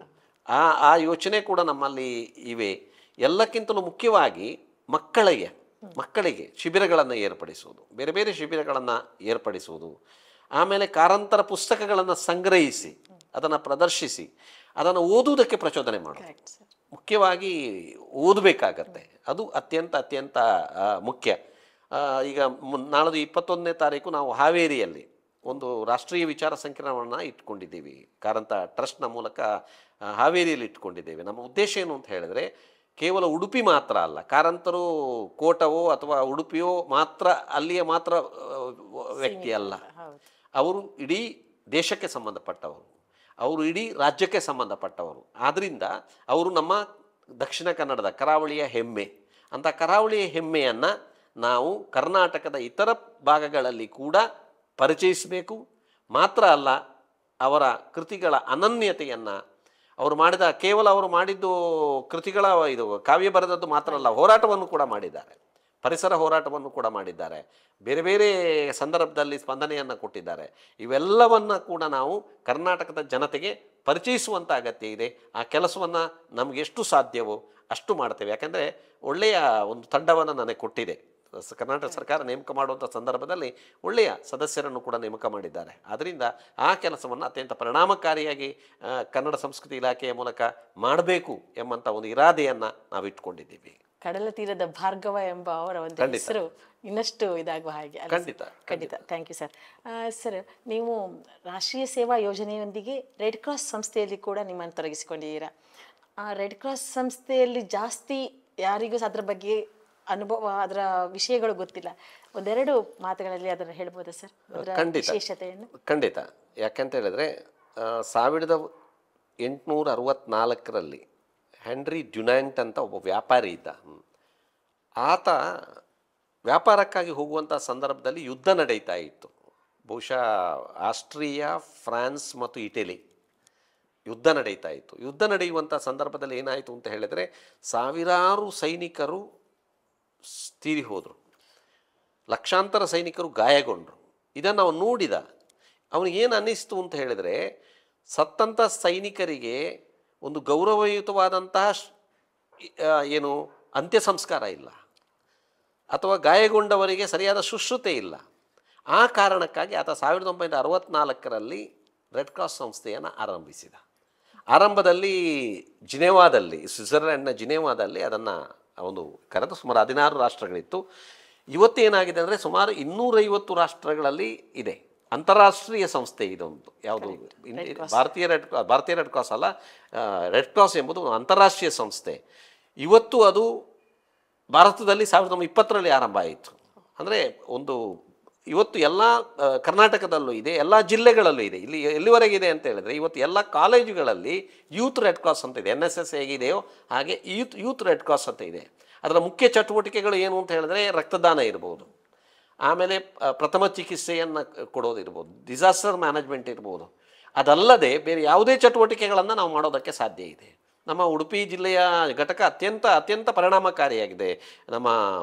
ಆ ಯೋಚನೆ ಕೂಡ ನಮ್ಮಲ್ಲಿ ಇವೆ. ಎಲ್ಲಕ್ಕಿಂತಲೂ ಮುಖ್ಯವಾಗಿ ಮಕ್ಕಳಿಗೆ ಶಿಬಿರಗಳನ್ನು ಏರ್ಪಡಿಸುವುದು, ಬೇರೆ ಬೇರೆ ಶಿಬಿರಗಳನ್ನು ಏರ್ಪಡಿಸುವುದು. ಆಮೇಲೆ ಕಾರಂತರ ಪುಸ್ತಕಗಳನ್ನು ಸಂಗ್ರಹಿಸಿ ಅದನ್ನು ಪ್ರದರ್ಶಿಸಿ ಅದನ್ನು ಓದುವುದಕ್ಕೆ ಪ್ರಚೋದನೆ ಮಾಡೋದು. ಮುಖ್ಯವಾಗಿ ಓದಬೇಕಾಗತ್ತೆ, ಅದು ಅತ್ಯಂತ ಮುಖ್ಯ. ಈಗ ನಾಳದು 21ನೇ ತಾರೀಕು ನಾವು ಹಾವೇರಿಯಲ್ಲಿ ಒಂದು ರಾಷ್ಟ್ರೀಯ ವಿಚಾರ ಸಂಕಿರಣವನ್ನು ಇಟ್ಕೊಂಡಿದ್ದೀವಿ. ಕಾರಂತ ಟ್ರಸ್ಟ್ನ ಮೂಲಕ ಹಾವೇರಿಯಲ್ಲಿ ಇಟ್ಕೊಂಡಿದ್ದೇವೆ. ನಮ್ಮ ಉದ್ದೇಶ ಏನು ಅಂತ ಹೇಳಿದ್ರೆ, ಕೇವಲ ಉಡುಪಿ ಮಾತ್ರ ಅಲ್ಲ, ಕಾರಂತರು ಕೋಟವೋ ಅಥವಾ ಉಡುಪಿಯೋ ಮಾತ್ರ ಅಲ್ಲಿಯ ಮಾತ್ರ ವ್ಯಕ್ತಿ ಅಲ್ಲ, ಅವರು ಇಡೀ ದೇಶಕ್ಕೆ ಸಂಬಂಧಪಟ್ಟವರು, ಅವರು ಇಡೀ ರಾಜ್ಯಕ್ಕೆ ಸಂಬಂಧಪಟ್ಟವರು. ಆದ್ದರಿಂದ ಅವರು ನಮ್ಮ ದಕ್ಷಿಣ ಕನ್ನಡದ ಕರಾವಳಿಯ ಹೆಮ್ಮೆ. ಅಂಥ ಕರಾವಳಿಯ ಹೆಮ್ಮೆಯನ್ನು ನಾವು ಕರ್ನಾಟಕದ ಇತರ ಭಾಗಗಳಲ್ಲಿ ಕೂಡ ಪರಿಚಯಿಸಬೇಕು. ಮಾತ್ರ ಅಲ್ಲ, ಅವರ ಕೃತಿಗಳ ಅನನ್ಯತೆಯನ್ನು, ಕೇವಲ ಅವರು ಮಾಡಿದ್ದು ಕೃತಿಗಳ ಇದು ಕಾವ್ಯ ಬರೆದದ್ದು ಮಾತ್ರ ಅಲ್ಲ, ಹೋರಾಟವನ್ನು ಕೂಡ ಮಾಡಿದ್ದಾರೆ, ಪರಿಸರ ಹೋರಾಟವನ್ನು ಕೂಡ ಮಾಡಿದ್ದಾರೆ, ಬೇರೆ ಬೇರೆ ಸಂದರ್ಭದಲ್ಲಿ ಸ್ಪಂದನೆಯನ್ನು ಕೊಟ್ಟಿದ್ದಾರೆ. ಇವೆಲ್ಲವನ್ನು ಕೂಡ ನಾವು ಕರ್ನಾಟಕದ ಜನತೆಗೆ ಪರಿಚಯಿಸುವಂಥ ಅಗತ್ಯ ಇದೆ. ಆ ಕೆಲಸವನ್ನು ನಮಗೆ ಎಷ್ಟು ಸಾಧ್ಯವೋ ಅಷ್ಟು ಮಾಡ್ತೇವೆ. ಯಾಕೆಂದರೆ ಒಳ್ಳೆಯ ಒಂದು ತಂಡವನ್ನು ನನಗೆ ಕೊಟ್ಟಿದೆ ಕರ್ನಾಟಕ ಸರ್ಕಾರ. ನೇಮಕ ಮಾಡುವಂಥ ಸಂದರ್ಭದಲ್ಲಿ ಒಳ್ಳೆಯ ಸದಸ್ಯರನ್ನು ಕೂಡ ನೇಮಕ ಮಾಡಿದ್ದಾರೆ. ಆದ್ದರಿಂದ ಆ ಕೆಲಸವನ್ನು ಅತ್ಯಂತ ಪರಿಣಾಮಕಾರಿಯಾಗಿ ಕನ್ನಡ ಸಂಸ್ಕೃತಿ ಇಲಾಖೆಯ ಮೂಲಕ ಮಾಡಬೇಕು ಎಂಬಂಥ ಒಂದು ಇರಾದೆಯನ್ನು ನಾವು ಇಟ್ಕೊಂಡಿದ್ದೀವಿ. ಕಡಲ ತೀರದ ಭಾರ್ಗವ ಎಂಬ ಅವರ ಒಂದು ಹೆಸರು ಇನ್ನಷ್ಟು ಇದಾಗುವ ಹಾಗೆ. ಖಂಡಿತ. Thank you sir. ಸರ್, ನೀವು ರಾಷ್ಟ್ರೀಯ ಸೇವಾ ಯೋಜನೆಯೊಂದಿಗೆ ರೆಡ್ ಕ್ರಾಸ್ ಸಂಸ್ಥೆಯಲ್ಲಿ ಕೂಡ ನಿಮ್ಮನ್ನು ತೊಡಗಿಸಿಕೊಂಡಿದ್ದೀರಾ. ರೆಡ್ ಕ್ರಾಸ್ ಸಂಸ್ಥೆಯಲ್ಲಿ ಜಾಸ್ತಿ ಯಾರಿಗೂ ಅದರ ಬಗ್ಗೆ ಅನುಭವ, ಅದರ ವಿಷಯಗಳು ಗೊತ್ತಿಲ್ಲ. ಒಂದೆರಡು ಮಾತುಗಳಲ್ಲಿ ಅದನ್ನು ಹೇಳ್ಬೋದಾ ಸರ್, ಅದರ ವಿಶೇಷತೆಯನ್ನು? ಖಂಡಿತ. ಯಾಕೆಂತ ಹೇಳಿದ್ರೆ 1864ರಲ್ಲಿ ಹೆನ್ರಿ ಡ್ಯುನಾಂಟ್ ಅಂತ ಒಬ್ಬ ವ್ಯಾಪಾರಿ ಇದ್ದ. ಆತ ವ್ಯಾಪಾರಕ್ಕಾಗಿ ಹೋಗುವಂಥ ಸಂದರ್ಭದಲ್ಲಿ ಯುದ್ಧ ನಡೀತಾ ಇತ್ತು. ಬಹುಶಃ ಆಸ್ಟ್ರಿಯಾ, ಫ್ರಾನ್ಸ್ ಮತ್ತು ಇಟಲಿ ಯುದ್ಧ ನಡೀತಾ ಇತ್ತು. ಯುದ್ಧ ನಡೆಯುವಂಥ ಸಂದರ್ಭದಲ್ಲಿ ಏನಾಯಿತು ಅಂತ ಹೇಳಿದರೆ, ಸಾವಿರಾರು ಸೈನಿಕರು ತೀರಿ ಹೋದರು, ಲಕ್ಷಾಂತರ ಸೈನಿಕರು ಗಾಯಗೊಂಡರು. ಇದನ್ನು ಅವನು ನೋಡಿದ. ಅವನಿಗೇನು ಅನ್ನಿಸ್ತು ಅಂತ ಹೇಳಿದರೆ, ಸತ್ತಂಥ ಸೈನಿಕರಿಗೆ ಒಂದು ಗೌರವಯುತವಾದಂತಹ ಏನು ಅಂತ್ಯ ಸಂಸ್ಕಾರ ಇಲ್ಲ, ಅಥವಾ ಗಾಯಗೊಂಡವರಿಗೆ ಸರಿಯಾದ ಶುಶ್ರೂಷೆ ಇಲ್ಲ. ಆ ಕಾರಣಕ್ಕಾಗಿ ಆತ 1964ರಲ್ಲಿ ರೆಡ್ ಕ್ರಾಸ್ ಸಂಸ್ಥೆಯನ್ನು ಆರಂಭಿಸಿದ. ಆರಂಭದಲ್ಲಿ ಜಿನೆವಾದಲ್ಲಿ, ಸ್ವಿಟ್ಜರ್ಲ್ಯಾಂಡ್ನ ಜಿನೆವಾದಲ್ಲಿ ಅದನ್ನು ಒಂದು ಕರೆದು ಸುಮಾರು 16 ರಾಷ್ಟ್ರಗಳಿತ್ತು. ಇವತ್ತೇನಾಗಿದೆ ಅಂದರೆ ಸುಮಾರು 250 ರಾಷ್ಟ್ರಗಳಲ್ಲಿ ಇದೆ. ಅಂತಾರಾಷ್ಟ್ರೀಯ ಸಂಸ್ಥೆ ಇದೊಂದು. ಯಾವುದು ಭಾರತೀಯ ರೆಡ್ ಕ್ರಾಸ್ ಅಲ್ಲ, ರೆಡ್ ಕ್ರಾಸ್ ಎಂಬುದು ಒಂದು ಅಂತಾರಾಷ್ಟ್ರೀಯ ಸಂಸ್ಥೆ. ಇವತ್ತು ಅದು ಭಾರತದಲ್ಲಿ 1920ರಲ್ಲಿ ಆರಂಭ ಆಯಿತು. ಅಂದರೆ ಒಂದು ಇವತ್ತು ಎಲ್ಲ ಕರ್ನಾಟಕದಲ್ಲೂ ಇದೆ, ಎಲ್ಲ ಜಿಲ್ಲೆಗಳಲ್ಲೂ ಇದೆ. ಇಲ್ಲಿ ಎಲ್ಲಿವರೆಗಿದೆ ಅಂತ ಹೇಳಿದ್ರೆ ಇವತ್ತು ಎಲ್ಲ ಕಾಲೇಜುಗಳಲ್ಲಿ ಯೂತ್ ರೆಡ್ ಕ್ರಾಸ್ ಅಂತ ಇದೆ. NSS ಹೇಗಿದೆಯೋ ಹಾಗೆ ಯೂತ್ ರೆಡ್ ಕ್ರಾಸ್ ಅಂತ ಇದೆ. ಅದರ ಮುಖ್ಯ ಚಟುವಟಿಕೆಗಳು ಏನು ಅಂತ ಹೇಳಿದ್ರೆ ರಕ್ತದಾನ ಇರ್ಬೋದು, ಆಮೇಲೆ ಪ್ರಥಮ ಚಿಕಿತ್ಸೆಯನ್ನು ಕೊಡೋದಿರ್ಬೋದು, ಡಿಸಾಸ್ಟರ್ ಮ್ಯಾನೇಜ್ಮೆಂಟ್ ಇರ್ಬೋದು. ಅದಲ್ಲದೆ ಬೇರೆ ಯಾವುದೇ ಚಟುವಟಿಕೆಗಳನ್ನು ನಾವು ಮಾಡೋದಕ್ಕೆ ಸಾಧ್ಯ ಇದೆ. ನಮ್ಮ ಉಡುಪಿ ಜಿಲ್ಲೆಯ ಘಟಕ ಅತ್ಯಂತ ಪರಿಣಾಮಕಾರಿಯಾಗಿದೆ. ನಮ್ಮ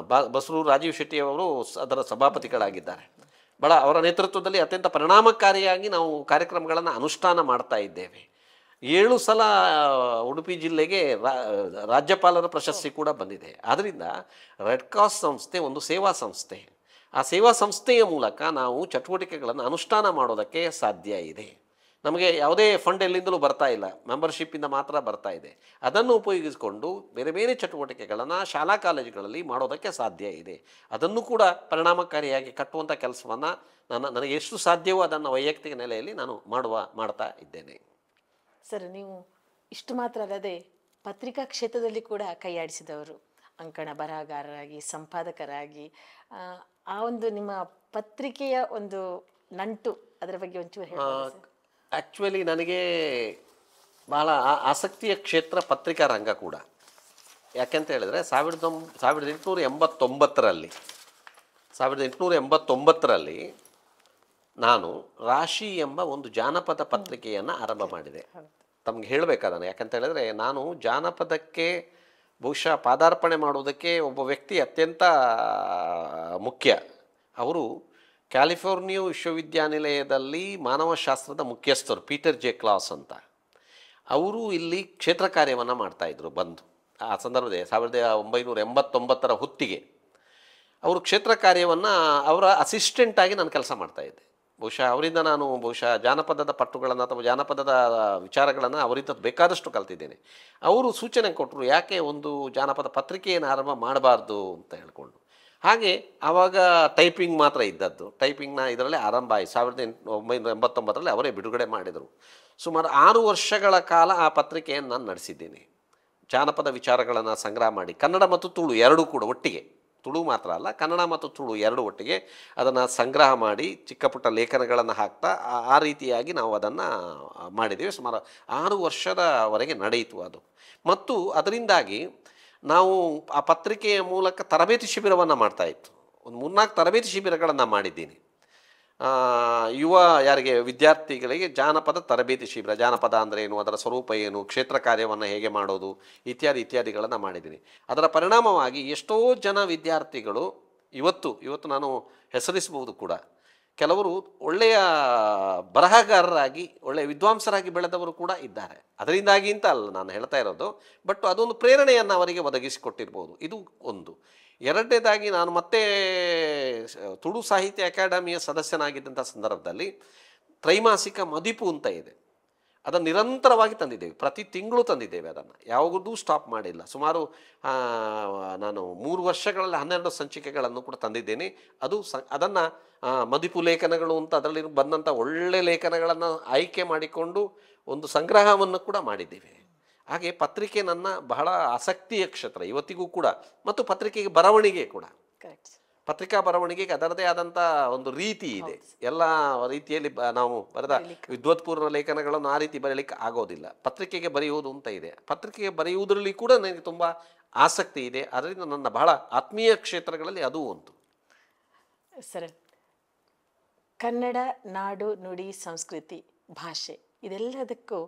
ಬಸರು ರಾಜೀವ್ ಶೆಟ್ಟಿಯವರು ಅದರ ಸಭಾಪತಿಗಳಾಗಿದ್ದಾರೆ. ಅವರ ನೇತೃತ್ವದಲ್ಲಿ ಅತ್ಯಂತ ಪರಿಣಾಮಕಾರಿಯಾಗಿ ನಾವು ಕಾರ್ಯಕ್ರಮಗಳನ್ನು ಅನುಷ್ಠಾನ ಮಾಡ್ತಾ ಇದ್ದೇವೆ. 7 ಸಲ ಉಡುಪಿ ಜಿಲ್ಲೆಗೆ ರಾಜ್ಯಪಾಲರ ಪ್ರಶಸ್ತಿ ಕೂಡ ಬಂದಿದೆ. ಆದ್ದರಿಂದ ರೆಡ್ ಕ್ರಾಸ್ ಸಂಸ್ಥೆ ಒಂದು ಸೇವಾ ಸಂಸ್ಥೆ. ಆ ಸೇವಾ ಸಂಸ್ಥೆಯ ಮೂಲಕ ನಾವು ಚಟುವಟಿಕೆಗಳನ್ನು ಅನುಷ್ಠಾನ ಮಾಡೋದಕ್ಕೆ ಸಾಧ್ಯ ಇದೆ. ನಮಗೆ ಯಾವುದೇ ಫಂಡ್ ಎಲ್ಲಿಂದಲೂ ಬರ್ತಾ ಇಲ್ಲ, ಮೆಂಬರ್ಶಿಪ್ಪಿಂದ ಮಾತ್ರ ಬರ್ತಾ ಇದೆ. ಅದನ್ನು ಉಪಯೋಗಿಸಿಕೊಂಡು ಬೇರೆ ಬೇರೆ ಚಟುವಟಿಕೆಗಳನ್ನು ಶಾಲಾ ಕಾಲೇಜುಗಳಲ್ಲಿ ಮಾಡೋದಕ್ಕೆ ಸಾಧ್ಯ ಇದೆ. ಅದನ್ನು ಕೂಡ ಪರಿಣಾಮಕಾರಿಯಾಗಿ ಕಟ್ಟುವಂಥ ಕೆಲಸವನ್ನು ನನಗೆ ಎಷ್ಟು ಸಾಧ್ಯವೋ ಅದನ್ನು ವೈಯಕ್ತಿಕ ನೆಲೆಯಲ್ಲಿ ನಾನು ಮಾಡ್ತಾ ಇದ್ದೇನೆ. ಸರ್, ನೀವು ಇಷ್ಟು ಮಾತ್ರ ಅಲ್ಲದೆ ಪತ್ರಿಕಾ ಕ್ಷೇತ್ರದಲ್ಲಿ ಕೂಡ ಕೈಯಾಡಿಸಿದವರು, ಅಂಕಣ ಬರಹಗಾರರಾಗಿ, ಸಂಪಾದಕರಾಗಿ. ಆ ಒಂದು ನಿಮ್ಮ ಪತ್ರಿಕೆಯ ಒಂದು ನಂಟು, ಅದರ ಬಗ್ಗೆ ಒಂಚೂರು ಹೇಳಿ. ಆ್ಯಕ್ಚುಲಿ ನನಗೆ ಬಹಳ ಆಸಕ್ತಿಯ ಕ್ಷೇತ್ರ ಪತ್ರಿಕಾ ರಂಗ ಕೂಡ. ಯಾಕೆಂತ ಹೇಳಿದ್ರೆ 1889ರಲ್ಲಿ ನಾನು ರಾಶಿ ಎಂಬ ಒಂದು ಜಾನಪದ ಪತ್ರಿಕೆಯನ್ನು ಆರಂಭ ಮಾಡಿದೆ. ತಮ್ಗೆ ಹೇಳಬೇಕಾದನು, ಯಾಕಂತ ಹೇಳಿದ್ರೆ ನಾನು ಜಾನಪದಕ್ಕೆ ಬಹುಶಃ ಪಾದಾರ್ಪಣೆ ಮಾಡುವುದಕ್ಕೆ ಒಬ್ಬ ವ್ಯಕ್ತಿ ಅತ್ಯಂತ ಮುಖ್ಯ. ಅವರು ಕ್ಯಾಲಿಫೋರ್ನಿಯಾ ವಿಶ್ವವಿದ್ಯಾನಿಲಯದಲ್ಲಿ ಮಾನವಶಾಸ್ತ್ರದ ಮುಖ್ಯಸ್ಥರು ಪೀಟರ್ ಜೆ ಕ್ಲಾಸ್ ಅಂತ. ಅವರು ಇಲ್ಲಿ ಕ್ಷೇತ್ರ ಕಾರ್ಯವನ್ನು ಮಾಡ್ತಾಯಿದ್ರು ಬಂದು. ಆ ಸಂದರ್ಭದಲ್ಲಿ 1989ರ ಹೊತ್ತಿಗೆ ಅವರು ಕ್ಷೇತ್ರ ಕಾರ್ಯವನ್ನು ಅವರ ಅಸಿಸ್ಟೆಂಟಾಗಿ ನಾನು ಕೆಲಸ ಮಾಡ್ತಾಯಿದ್ದೆ. ಅವರಿಂದ ನಾನು ಜಾನಪದದ ಪಟ್ಟುಗಳನ್ನು ಅಥವಾ ಜಾನಪದದ ವಿಚಾರಗಳನ್ನು ಅವರಿಂದ ಬೇಕಾದಷ್ಟು ಕಲ್ತಿದ್ದೇನೆ. ಅವರು ಸೂಚನೆ ಕೊಟ್ಟರು, ಯಾಕೆ ಒಂದು ಜಾನಪದ ಪತ್ರಿಕೆಯನ್ನು ಆರಂಭ ಮಾಡಬಾರ್ದು ಅಂತ ಹೇಳ್ಕೊಂಡು. ಹಾಗೆ ಆವಾಗ ಟೈಪಿಂಗ್ ಮಾತ್ರ ಇದ್ದದ್ದು. ಟೈಪಿಂಗ್ನ ಇದರಲ್ಲೇ ಆರಂಭ ಆಯಿತು. 1989ರಲ್ಲಿ ಅವರೇ ಬಿಡುಗಡೆ ಮಾಡಿದರು. ಸುಮಾರು 6 ವರ್ಷಗಳ ಕಾಲ ಆ ಪತ್ರಿಕೆಯನ್ನು ನಾನು ನಡೆಸಿದ್ದೀನಿ. ಜಾನಪದ ವಿಚಾರಗಳನ್ನು ಸಂಗ್ರಹ ಮಾಡಿ ಕನ್ನಡ ಮತ್ತು ತುಳು ಎರಡೂ ಕೂಡ ಒಟ್ಟಿಗೆ, ತುಳು ಮಾತ್ರ ಅಲ್ಲ, ಕನ್ನಡ ಮತ್ತು ತುಳು ಎರಡು ಒಟ್ಟಿಗೆ ಅದನ್ನು ಸಂಗ್ರಹ ಮಾಡಿ ಚಿಕ್ಕ ಪುಟ್ಟ ಲೇಖನಗಳನ್ನು ಹಾಕ್ತಾ ಆ ರೀತಿಯಾಗಿ ನಾವು ಅದನ್ನು ಮಾಡಿದ್ದೀವಿ. ಸುಮಾರು 6 ವರ್ಷದವರೆಗೆ ನಡೆಯಿತು ಅದು. ಮತ್ತು ಅದರಿಂದಾಗಿ ನಾವು ಆ ಪತ್ರಿಕೆಯ ಮೂಲಕ ತರಬೇತಿ ಶಿಬಿರವನ್ನು ಮಾಡ್ತಾಯಿತ್ತು. ಒಂದು 3-4 ತರಬೇತಿ ಶಿಬಿರಗಳನ್ನು ಮಾಡಿದ್ದೀನಿ. ಯಾರಿಗೆ ವಿದ್ಯಾರ್ಥಿಗಳಿಗೆ ಜಾನಪದ ತರಬೇತಿ ಶಿಬಿರ, ಜಾನಪದ ಅಂದರೆ ಏನು, ಅದರ ಸ್ವರೂಪ ಏನು, ಕ್ಷೇತ್ರ ಕಾರ್ಯವನ್ನು ಹೇಗೆ ಮಾಡೋದು ಇತ್ಯಾದಿಗಳನ್ನು ಮಾಡಿದ್ದೀನಿ. ಅದರ ಪರಿಣಾಮವಾಗಿ ಎಷ್ಟೋ ಜನ ವಿದ್ಯಾರ್ಥಿಗಳು ಇವತ್ತು ನಾನು ಹೆಸರಿಸಬಹುದು ಕೂಡ. ಕೆಲವರು ಒಳ್ಳೆಯ ಬರಹಗಾರರಾಗಿ ಒಳ್ಳೆಯ ವಿದ್ವಾಂಸರಾಗಿ ಬೆಳೆದವರು ಕೂಡ ಇದ್ದಾರೆ. ಅದರಿಂದಾಗಿ ಅಂತ ಅಲ್ಲ ನಾನು ಹೇಳ್ತಾ ಇರೋದು, ಬಟ್ ಅದೊಂದು ಪ್ರೇರಣೆಯನ್ನು ಅವರಿಗೆ ಒದಗಿಸಿಕೊಟ್ಟಿರ್ಬೋದು. ಇದು ಒಂದು. ಎರಡನೇದಾಗಿ ನಾನು ಮತ್ತೆ ತುಳು ಸಾಹಿತ್ಯ ಅಕಾಡೆಮಿಯ ಸದಸ್ಯನಾಗಿದ್ದಂಥ ಸಂದರ್ಭದಲ್ಲಿ ತ್ರೈಮಾಸಿಕ ಮದಿಪು ಅಂತ ಇದೆ, ಅದನ್ನು ನಿರಂತರವಾಗಿ ತಂದಿದ್ದೇವೆ. ಪ್ರತಿ ತಿಂಗಳು ತಂದಿದ್ದೇವೆ, ಅದನ್ನು ಯಾವುದೂ ಸ್ಟಾಪ್ ಮಾಡಿಲ್ಲ. ಸುಮಾರು ನಾನು 3 ವರ್ಷಗಳಲ್ಲಿ 12 ಸಂಚಿಕೆಗಳನ್ನು ಕೂಡ ತಂದಿದ್ದೇನೆ. ಅದನ್ನು ಮದಿಪು ಲೇಖನಗಳು ಅಂತ ಅದರಲ್ಲಿ ಬಂದಂಥ ಒಳ್ಳೆ ಲೇಖನಗಳನ್ನು ಆಯ್ಕೆ ಮಾಡಿಕೊಂಡು ಒಂದು ಸಂಗ್ರಹವನ್ನು ಕೂಡ ಮಾಡಿದ್ದೇವೆ. ಹಾಗೆ ಪತ್ರಿಕೆ ನನ್ನ ಬಹಳ ಆಸಕ್ತಿಯ ಕ್ಷೇತ್ರ ಇವತ್ತಿಗೂ ಕೂಡ. ಮತ್ತು ಪತ್ರಿಕೆಗೆ ಬರವಣಿಗೆ ಕೂಡ, ಪತ್ರಿಕಾ ಬರವಣಿಗೆಗೆ ಅದರದೇ ಆದಂಥ ಒಂದು ರೀತಿ ಇದೆ. ಎಲ್ಲ ರೀತಿಯಲ್ಲಿ ನಾವು ಬರೆದ ವಿದ್ವತ್ಪೂರ್ಣ ಲೇಖನಗಳನ್ನು ಆ ರೀತಿ ಬರೀಲಿಕ್ಕೆ ಆಗೋದಿಲ್ಲ. ಪತ್ರಿಕೆಗೆ ಬರೆಯುವುದು ಅಂತ ಇದೆ. ಪತ್ರಿಕೆಗೆ ಬರೆಯುವುದರಲ್ಲಿ ಕೂಡ ನನಗೆ ತುಂಬ ಆಸಕ್ತಿ ಇದೆ. ಅದರಿಂದ ನನ್ನ ಬಹಳ ಆತ್ಮೀಯ ಕ್ಷೇತ್ರಗಳಲ್ಲಿ ಅದು ಒಂದು. ಸರ್, ಕನ್ನಡ ನಾಡು, ನುಡಿ, ಸಂಸ್ಕೃತಿ, ಭಾಷೆ ಇದೆಲ್ಲದಕ್ಕೂ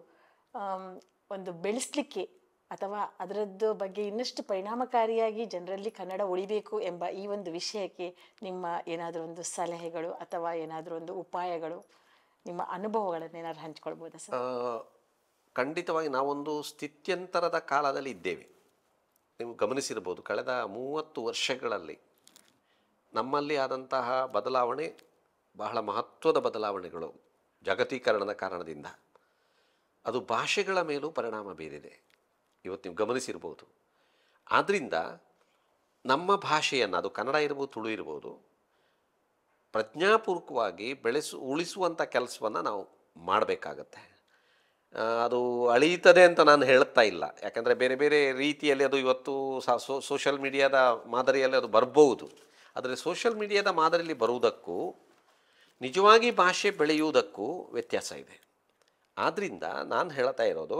ಒಂದು ಬೆಳೆಸಲಿಕ್ಕೆ ಅಥವಾ ಅದರದ್ದು ಬಗ್ಗೆ ಇನ್ನಷ್ಟು ಪರಿಣಾಮಕಾರಿಯಾಗಿ ಜನರಲ್ಲಿ ಕನ್ನಡ ಉಳಿಬೇಕು ಎಂಬ ಈ ಒಂದು ವಿಷಯಕ್ಕೆ ನಿಮ್ಮ ಏನಾದರೂ ಒಂದು ಸಲಹೆಗಳು ಅಥವಾ ಏನಾದರೂ ಒಂದು ಉಪಾಯಗಳು, ನಿಮ್ಮ ಅನುಭವಗಳನ್ನು ಏನಾದರೂ ಹಂಚ್ಕೊಳ್ಬೋದಾ ಸರ್? ಖಂಡಿತವಾಗಿ ನಾವೊಂದು ಸ್ಥಿತ್ಯಂತರದ ಕಾಲದಲ್ಲಿ ಇದ್ದೇವೆ. ನೀವು ಗಮನಿಸಿರ್ಬೋದು, ಕಳೆದ 30 ವರ್ಷಗಳಲ್ಲಿ ನಮ್ಮಲ್ಲಿ ಆದಂತಹ ಬದಲಾವಣೆ ಬಹಳ ಮಹತ್ವದ ಬದಲಾವಣೆಗಳು. ಜಾಗತೀಕರಣದ ಕಾರಣದಿಂದ. ಅದು ಭಾಷೆಗಳ ಮೇಲೂ ಪರಿಣಾಮ ಬೀರಿದೆ, ಇವತ್ತು ನೀವು ಗಮನಿಸಿರ್ಬೋದು. ಆದ್ದರಿಂದ ನಮ್ಮ ಭಾಷೆಯನ್ನು, ಅದು ಕನ್ನಡ ಇರ್ಬೋದು, ತುಳು ಇರ್ಬೋದು, ಪ್ರಜ್ಞಾಪೂರ್ವಕವಾಗಿ ಉಳಿಸುವಂಥ ಕೆಲಸವನ್ನು ನಾವು ಮಾಡಬೇಕಾಗತ್ತೆ. ಅದು ಅಳೀತದೆ ಅಂತ ನಾನು ಹೇಳ್ತಾ ಇಲ್ಲ, ಯಾಕಂದರೆ ಬೇರೆ ಬೇರೆ ರೀತಿಯಲ್ಲಿ ಅದು ಇವತ್ತು ಸೋಷಲ್ ಮೀಡಿಯಾದ ಮಾದರಿಯಲ್ಲಿ ಅದು ಬರ್ಬೋದು. ಆದರೆ ಸೋಷಲ್ ಮೀಡಿಯಾದ ಮಾದರಿಯಲ್ಲಿ ಬರುವುದಕ್ಕೂ ನಿಜವಾಗಿ ಭಾಷೆ ಬೆಳೆಯುವುದಕ್ಕೂ ವ್ಯತ್ಯಾಸ ಇದೆ. ಆದ್ದರಿಂದ ನಾನು ಹೇಳ್ತಾ ಇರೋದು,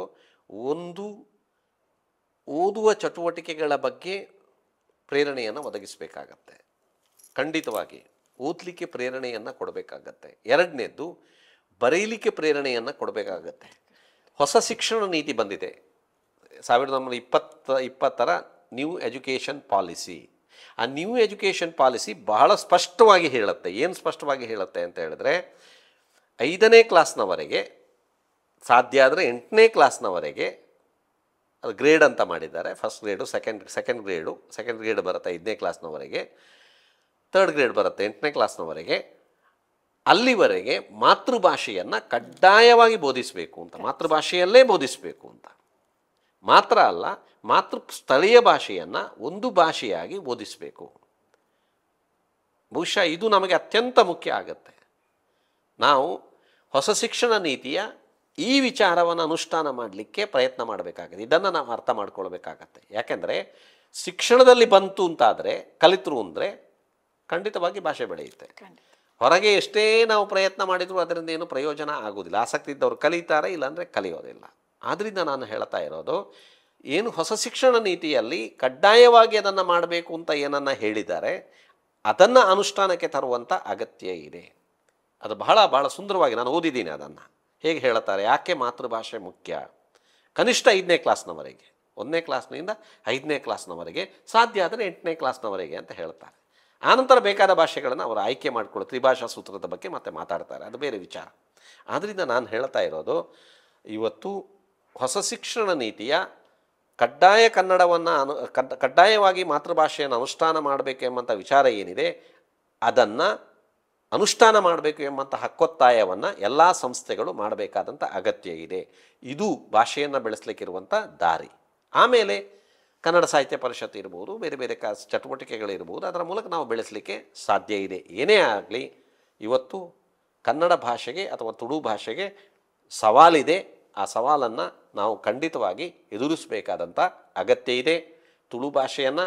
ಒಂದು ಓದುವ ಚಟುವಟಿಕೆಗಳ ಬಗ್ಗೆ ಪ್ರೇರಣೆಯನ್ನು ಒದಗಿಸಬೇಕಾಗತ್ತೆ, ಖಂಡಿತವಾಗಿ ಓದಲಿಕ್ಕೆ ಪ್ರೇರಣೆಯನ್ನು ಕೊಡಬೇಕಾಗತ್ತೆ. ಎರಡನೇದ್ದು, ಬರೀಲಿಕ್ಕೆ ಪ್ರೇರಣೆಯನ್ನು ಕೊಡಬೇಕಾಗತ್ತೆ. ಹೊಸ ಶಿಕ್ಷಣ ನೀತಿ ಬಂದಿದೆ 1920 ನ್ಯೂ ಎಜುಕೇಷನ್ ಪಾಲಿಸಿ. ಆ ನ್ಯೂ ಎಜುಕೇಷನ್ ಪಾಲಿಸಿ ಬಹಳ ಸ್ಪಷ್ಟವಾಗಿ ಹೇಳುತ್ತೆ. ಏನು ಸ್ಪಷ್ಟವಾಗಿ ಹೇಳುತ್ತೆ ಅಂತ ಹೇಳಿದ್ರೆ, 5ನೇ ಕ್ಲಾಸ್ನವರೆಗೆ, ಸಾಧ್ಯ ಆದರೆ 8ನೇ ಕ್ಲಾಸ್ನವರೆಗೆ ಅದು ಗ್ರೇಡ್ ಅಂತ ಮಾಡಿದ್ದಾರೆ. ಫಸ್ಟ್ ಗ್ರೇಡು, ಸೆಕೆಂಡ್ ಗ್ರೇಡ್ ಬರುತ್ತೆ 5ನೇ ಕ್ಲಾಸ್ನವರೆಗೆ, 3rd ಗ್ರೇಡ್ ಬರುತ್ತೆ 8ನೇ ಕ್ಲಾಸ್ನವರೆಗೆ. ಅಲ್ಲಿವರೆಗೆ ಮಾತೃಭಾಷೆಯನ್ನು ಕಡ್ಡಾಯವಾಗಿ ಬೋಧಿಸಬೇಕು ಅಂತ, ಮಾತೃಭಾಷೆಯಲ್ಲೇ ಬೋಧಿಸಬೇಕು ಅಂತ. ಮಾತ್ರ ಅಲ್ಲ, ಸ್ಥಳೀಯ ಭಾಷೆಯನ್ನು ಒಂದು ಭಾಷೆಯಾಗಿ ಬೋಧಿಸಬೇಕು. ಬಹುಶಃ ಇದು ನಮಗೆ ಅತ್ಯಂತ ಮುಖ್ಯ ಆಗುತ್ತೆ. ನಾವು ಹೊಸ ಶಿಕ್ಷಣ ನೀತಿಯ ಈ ವಿಚಾರವನ್ನು ಅನುಷ್ಠಾನ ಮಾಡಲಿಕ್ಕೆ ಪ್ರಯತ್ನ ಮಾಡಬೇಕಾಗಿದೆ. ಇದನ್ನು ನಾವು ಅರ್ಥ ಮಾಡ್ಕೊಳ್ಬೇಕಾಗತ್ತೆ. ಯಾಕೆಂದರೆ ಶಿಕ್ಷಣದಲ್ಲಿ ಬಂತು ಅಂತಾದರೆ, ಕಲಿತರು ಅಂದರೆ ಖಂಡಿತವಾಗಿ ಭಾಷೆ ಬೆಳೆಯುತ್ತೆ. ಹೊರಗೆ ಎಷ್ಟೇ ನಾವು ಪ್ರಯತ್ನ ಮಾಡಿದರೂ ಅದರಿಂದ ಏನು ಪ್ರಯೋಜನ ಆಗೋದಿಲ್ಲ. ಆಸಕ್ತಿ ಇದ್ದವರು ಕಲಿತಾರೆ, ಇಲ್ಲಾಂದರೆ ಕಲಿಯೋದಿಲ್ಲ. ಆದ್ದರಿಂದ ನಾನು ಹೇಳ್ತಾ ಇರೋದು, ಏನು ಹೊಸ ಶಿಕ್ಷಣ ನೀತಿಯಲ್ಲಿ ಕಡ್ಡಾಯವಾಗಿ ಅದನ್ನು ಮಾಡಬೇಕು ಅಂತ ಏನನ್ನು ಹೇಳಿದ್ದಾರೆ, ಅದನ್ನು ಅನುಷ್ಠಾನಕ್ಕೆ ತರುವಂಥ ಅಗತ್ಯ ಇದೆ. ಅದು ಬಹಳ ಬಹಳ ಸುಂದರವಾಗಿ ನಾನು ಓದಿದ್ದೀನಿ ಅದನ್ನು. ಹೇಗೆ ಹೇಳ್ತಾರೆ, ಯಾಕೆ ಮಾತೃಭಾಷೆ ಮುಖ್ಯ? ಕನಿಷ್ಠ 5ನೇ ಕ್ಲಾಸ್ನವರೆಗೆ, 1ನೇ ಕ್ಲಾಸ್ನಿಂದ 5ನೇ ಕ್ಲಾಸ್ನವರೆಗೆ, ಸಾಧ್ಯ ಆದರೆ 8ನೇ ಕ್ಲಾಸ್ನವರೆಗೆ ಅಂತ ಹೇಳ್ತಾರೆ. ಆನಂತರ ಬೇಕಾದ ಭಾಷೆಗಳನ್ನು ಅವರು ಆಯ್ಕೆ ಮಾಡಿಕೊಳ್ಳೋ ತ್ರಿಭಾಷಾ ಸೂತ್ರದ ಬಗ್ಗೆ ಮತ್ತೆ ಮಾತಾಡ್ತಾರೆ, ಅದು ಬೇರೆ ವಿಚಾರ. ಆದ್ದರಿಂದ ನಾನು ಹೇಳ್ತಾ ಇರೋದು, ಇವತ್ತು ಹೊಸ ಶಿಕ್ಷಣ ನೀತಿಯ ಕಡ್ಡಾಯ ಕನ್ನಡವನ್ನು ಕಡ್ಡಾಯವಾಗಿ ಮಾತೃಭಾಷೆಯನ್ನು ಅನುಷ್ಠಾನ ಮಾಡಬೇಕು ಎಂಬಂಥ ವಿಚಾರ ಏನಿದೆ, ಅದನ್ನು ಅನುಷ್ಠಾನ ಮಾಡಬೇಕು ಎಂಬಂಥ ಹಕ್ಕೊತ್ತಾಯವನ್ನು ಎಲ್ಲ ಸಂಸ್ಥೆಗಳು ಮಾಡಬೇಕಾದಂಥ ಅಗತ್ಯ ಇದೆ. ಇದು ಭಾಷೆಯನ್ನು ಬೆಳೆಸಲಿಕ್ಕಿರುವಂಥ ದಾರಿ. ಆಮೇಲೆ ಕನ್ನಡ ಸಾಹಿತ್ಯ ಪರಿಷತ್ ಇರ್ಬೋದು, ಬೇರೆ ಬೇರೆ ಚಟುವಟಿಕೆಗಳಿರ್ಬೋದು, ಅದರ ಮೂಲಕ ನಾವು ಬೆಳೆಸಲಿಕ್ಕೆ ಸಾಧ್ಯ ಇದೆ. ಏನೇ ಆಗಲಿ, ಇವತ್ತು ಕನ್ನಡ ಭಾಷೆಗೆ ಅಥವಾ ತುಳು ಭಾಷೆಗೆ ಸವಾಲಿದೆ. ಆ ಸವಾಲನ್ನು ನಾವು ಖಂಡಿತವಾಗಿ ಎದುರಿಸಬೇಕಾದಂಥ ಅಗತ್ಯ ಇದೆ. ತುಳು ಭಾಷೆಯನ್ನು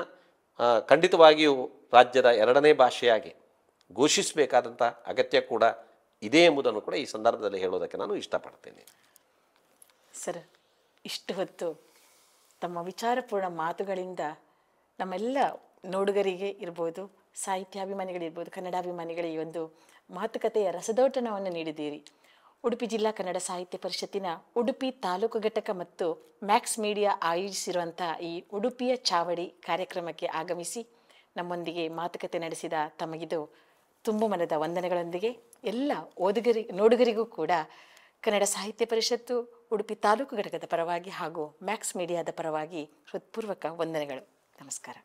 ಖಂಡಿತವಾಗಿಯೂ ರಾಜ್ಯದ 2ನೇ ಭಾಷೆಯಾಗಿ ಘೋಷಿಸಬೇಕಾದಂಥ ಅಗತ್ಯ ಕೂಡ ಇದೆ ಎಂಬುದನ್ನು ಕೂಡ ಈ ಸಂದರ್ಭದಲ್ಲಿ ಹೇಳೋದಕ್ಕೆ ನಾನು ಇಷ್ಟಪಡ್ತೇನೆ. ಸರ್, ಇಷ್ಟು ಹೊತ್ತು ತಮ್ಮ ವಿಚಾರಪೂರ್ಣ ಮಾತುಗಳಿಂದ ನಮ್ಮೆಲ್ಲ ನೋಡುಗರಿಗೆ ಇರ್ಬೋದು, ಸಾಹಿತ್ಯಾಭಿಮಾನಿಗಳಿರ್ಬೋದು, ಕನ್ನಡಾಭಿಮಾನಿಗಳಿಗೆ ಈ ಒಂದು ಮಾತುಕತೆಯ ರಸದೌತಣವನ್ನು ನೀಡಿದ್ದೀರಿ. ಉಡುಪಿ ಜಿಲ್ಲಾ ಕನ್ನಡ ಸಾಹಿತ್ಯ ಪರಿಷತ್ತಿನ ಉಡುಪಿ ತಾಲೂಕು ಘಟಕ ಮತ್ತು ಮ್ಯಾಕ್ಸ್ ಮೀಡಿಯಾ ಆಯೋಜಿಸಿರುವಂಥ ಈ ಉಡುಪಿಯ ಚಾವಡಿ ಕಾರ್ಯಕ್ರಮಕ್ಕೆ ಆಗಮಿಸಿ ನಮ್ಮೊಂದಿಗೆ ಮಾತುಕತೆ ನಡೆಸಿದ ತಮಗಿದು ತುಂಬ ಮನದ ವಂದನೆಗಳೊಂದಿಗೆ ಎಲ್ಲ ನೋಡುಗರಿಗೂ ಕೂಡ ಕನ್ನಡ ಸಾಹಿತ್ಯ ಪರಿಷತ್ತು ಉಡುಪಿ ತಾಲೂಕು ಘಟಕದ ಪರವಾಗಿ ಹಾಗೂ ಮ್ಯಾಕ್ಸ್ ಮೀಡಿಯಾದ ಪರವಾಗಿ ಹೃತ್ಪೂರ್ವಕ ವಂದನೆಗಳು. ನಮಸ್ಕಾರ.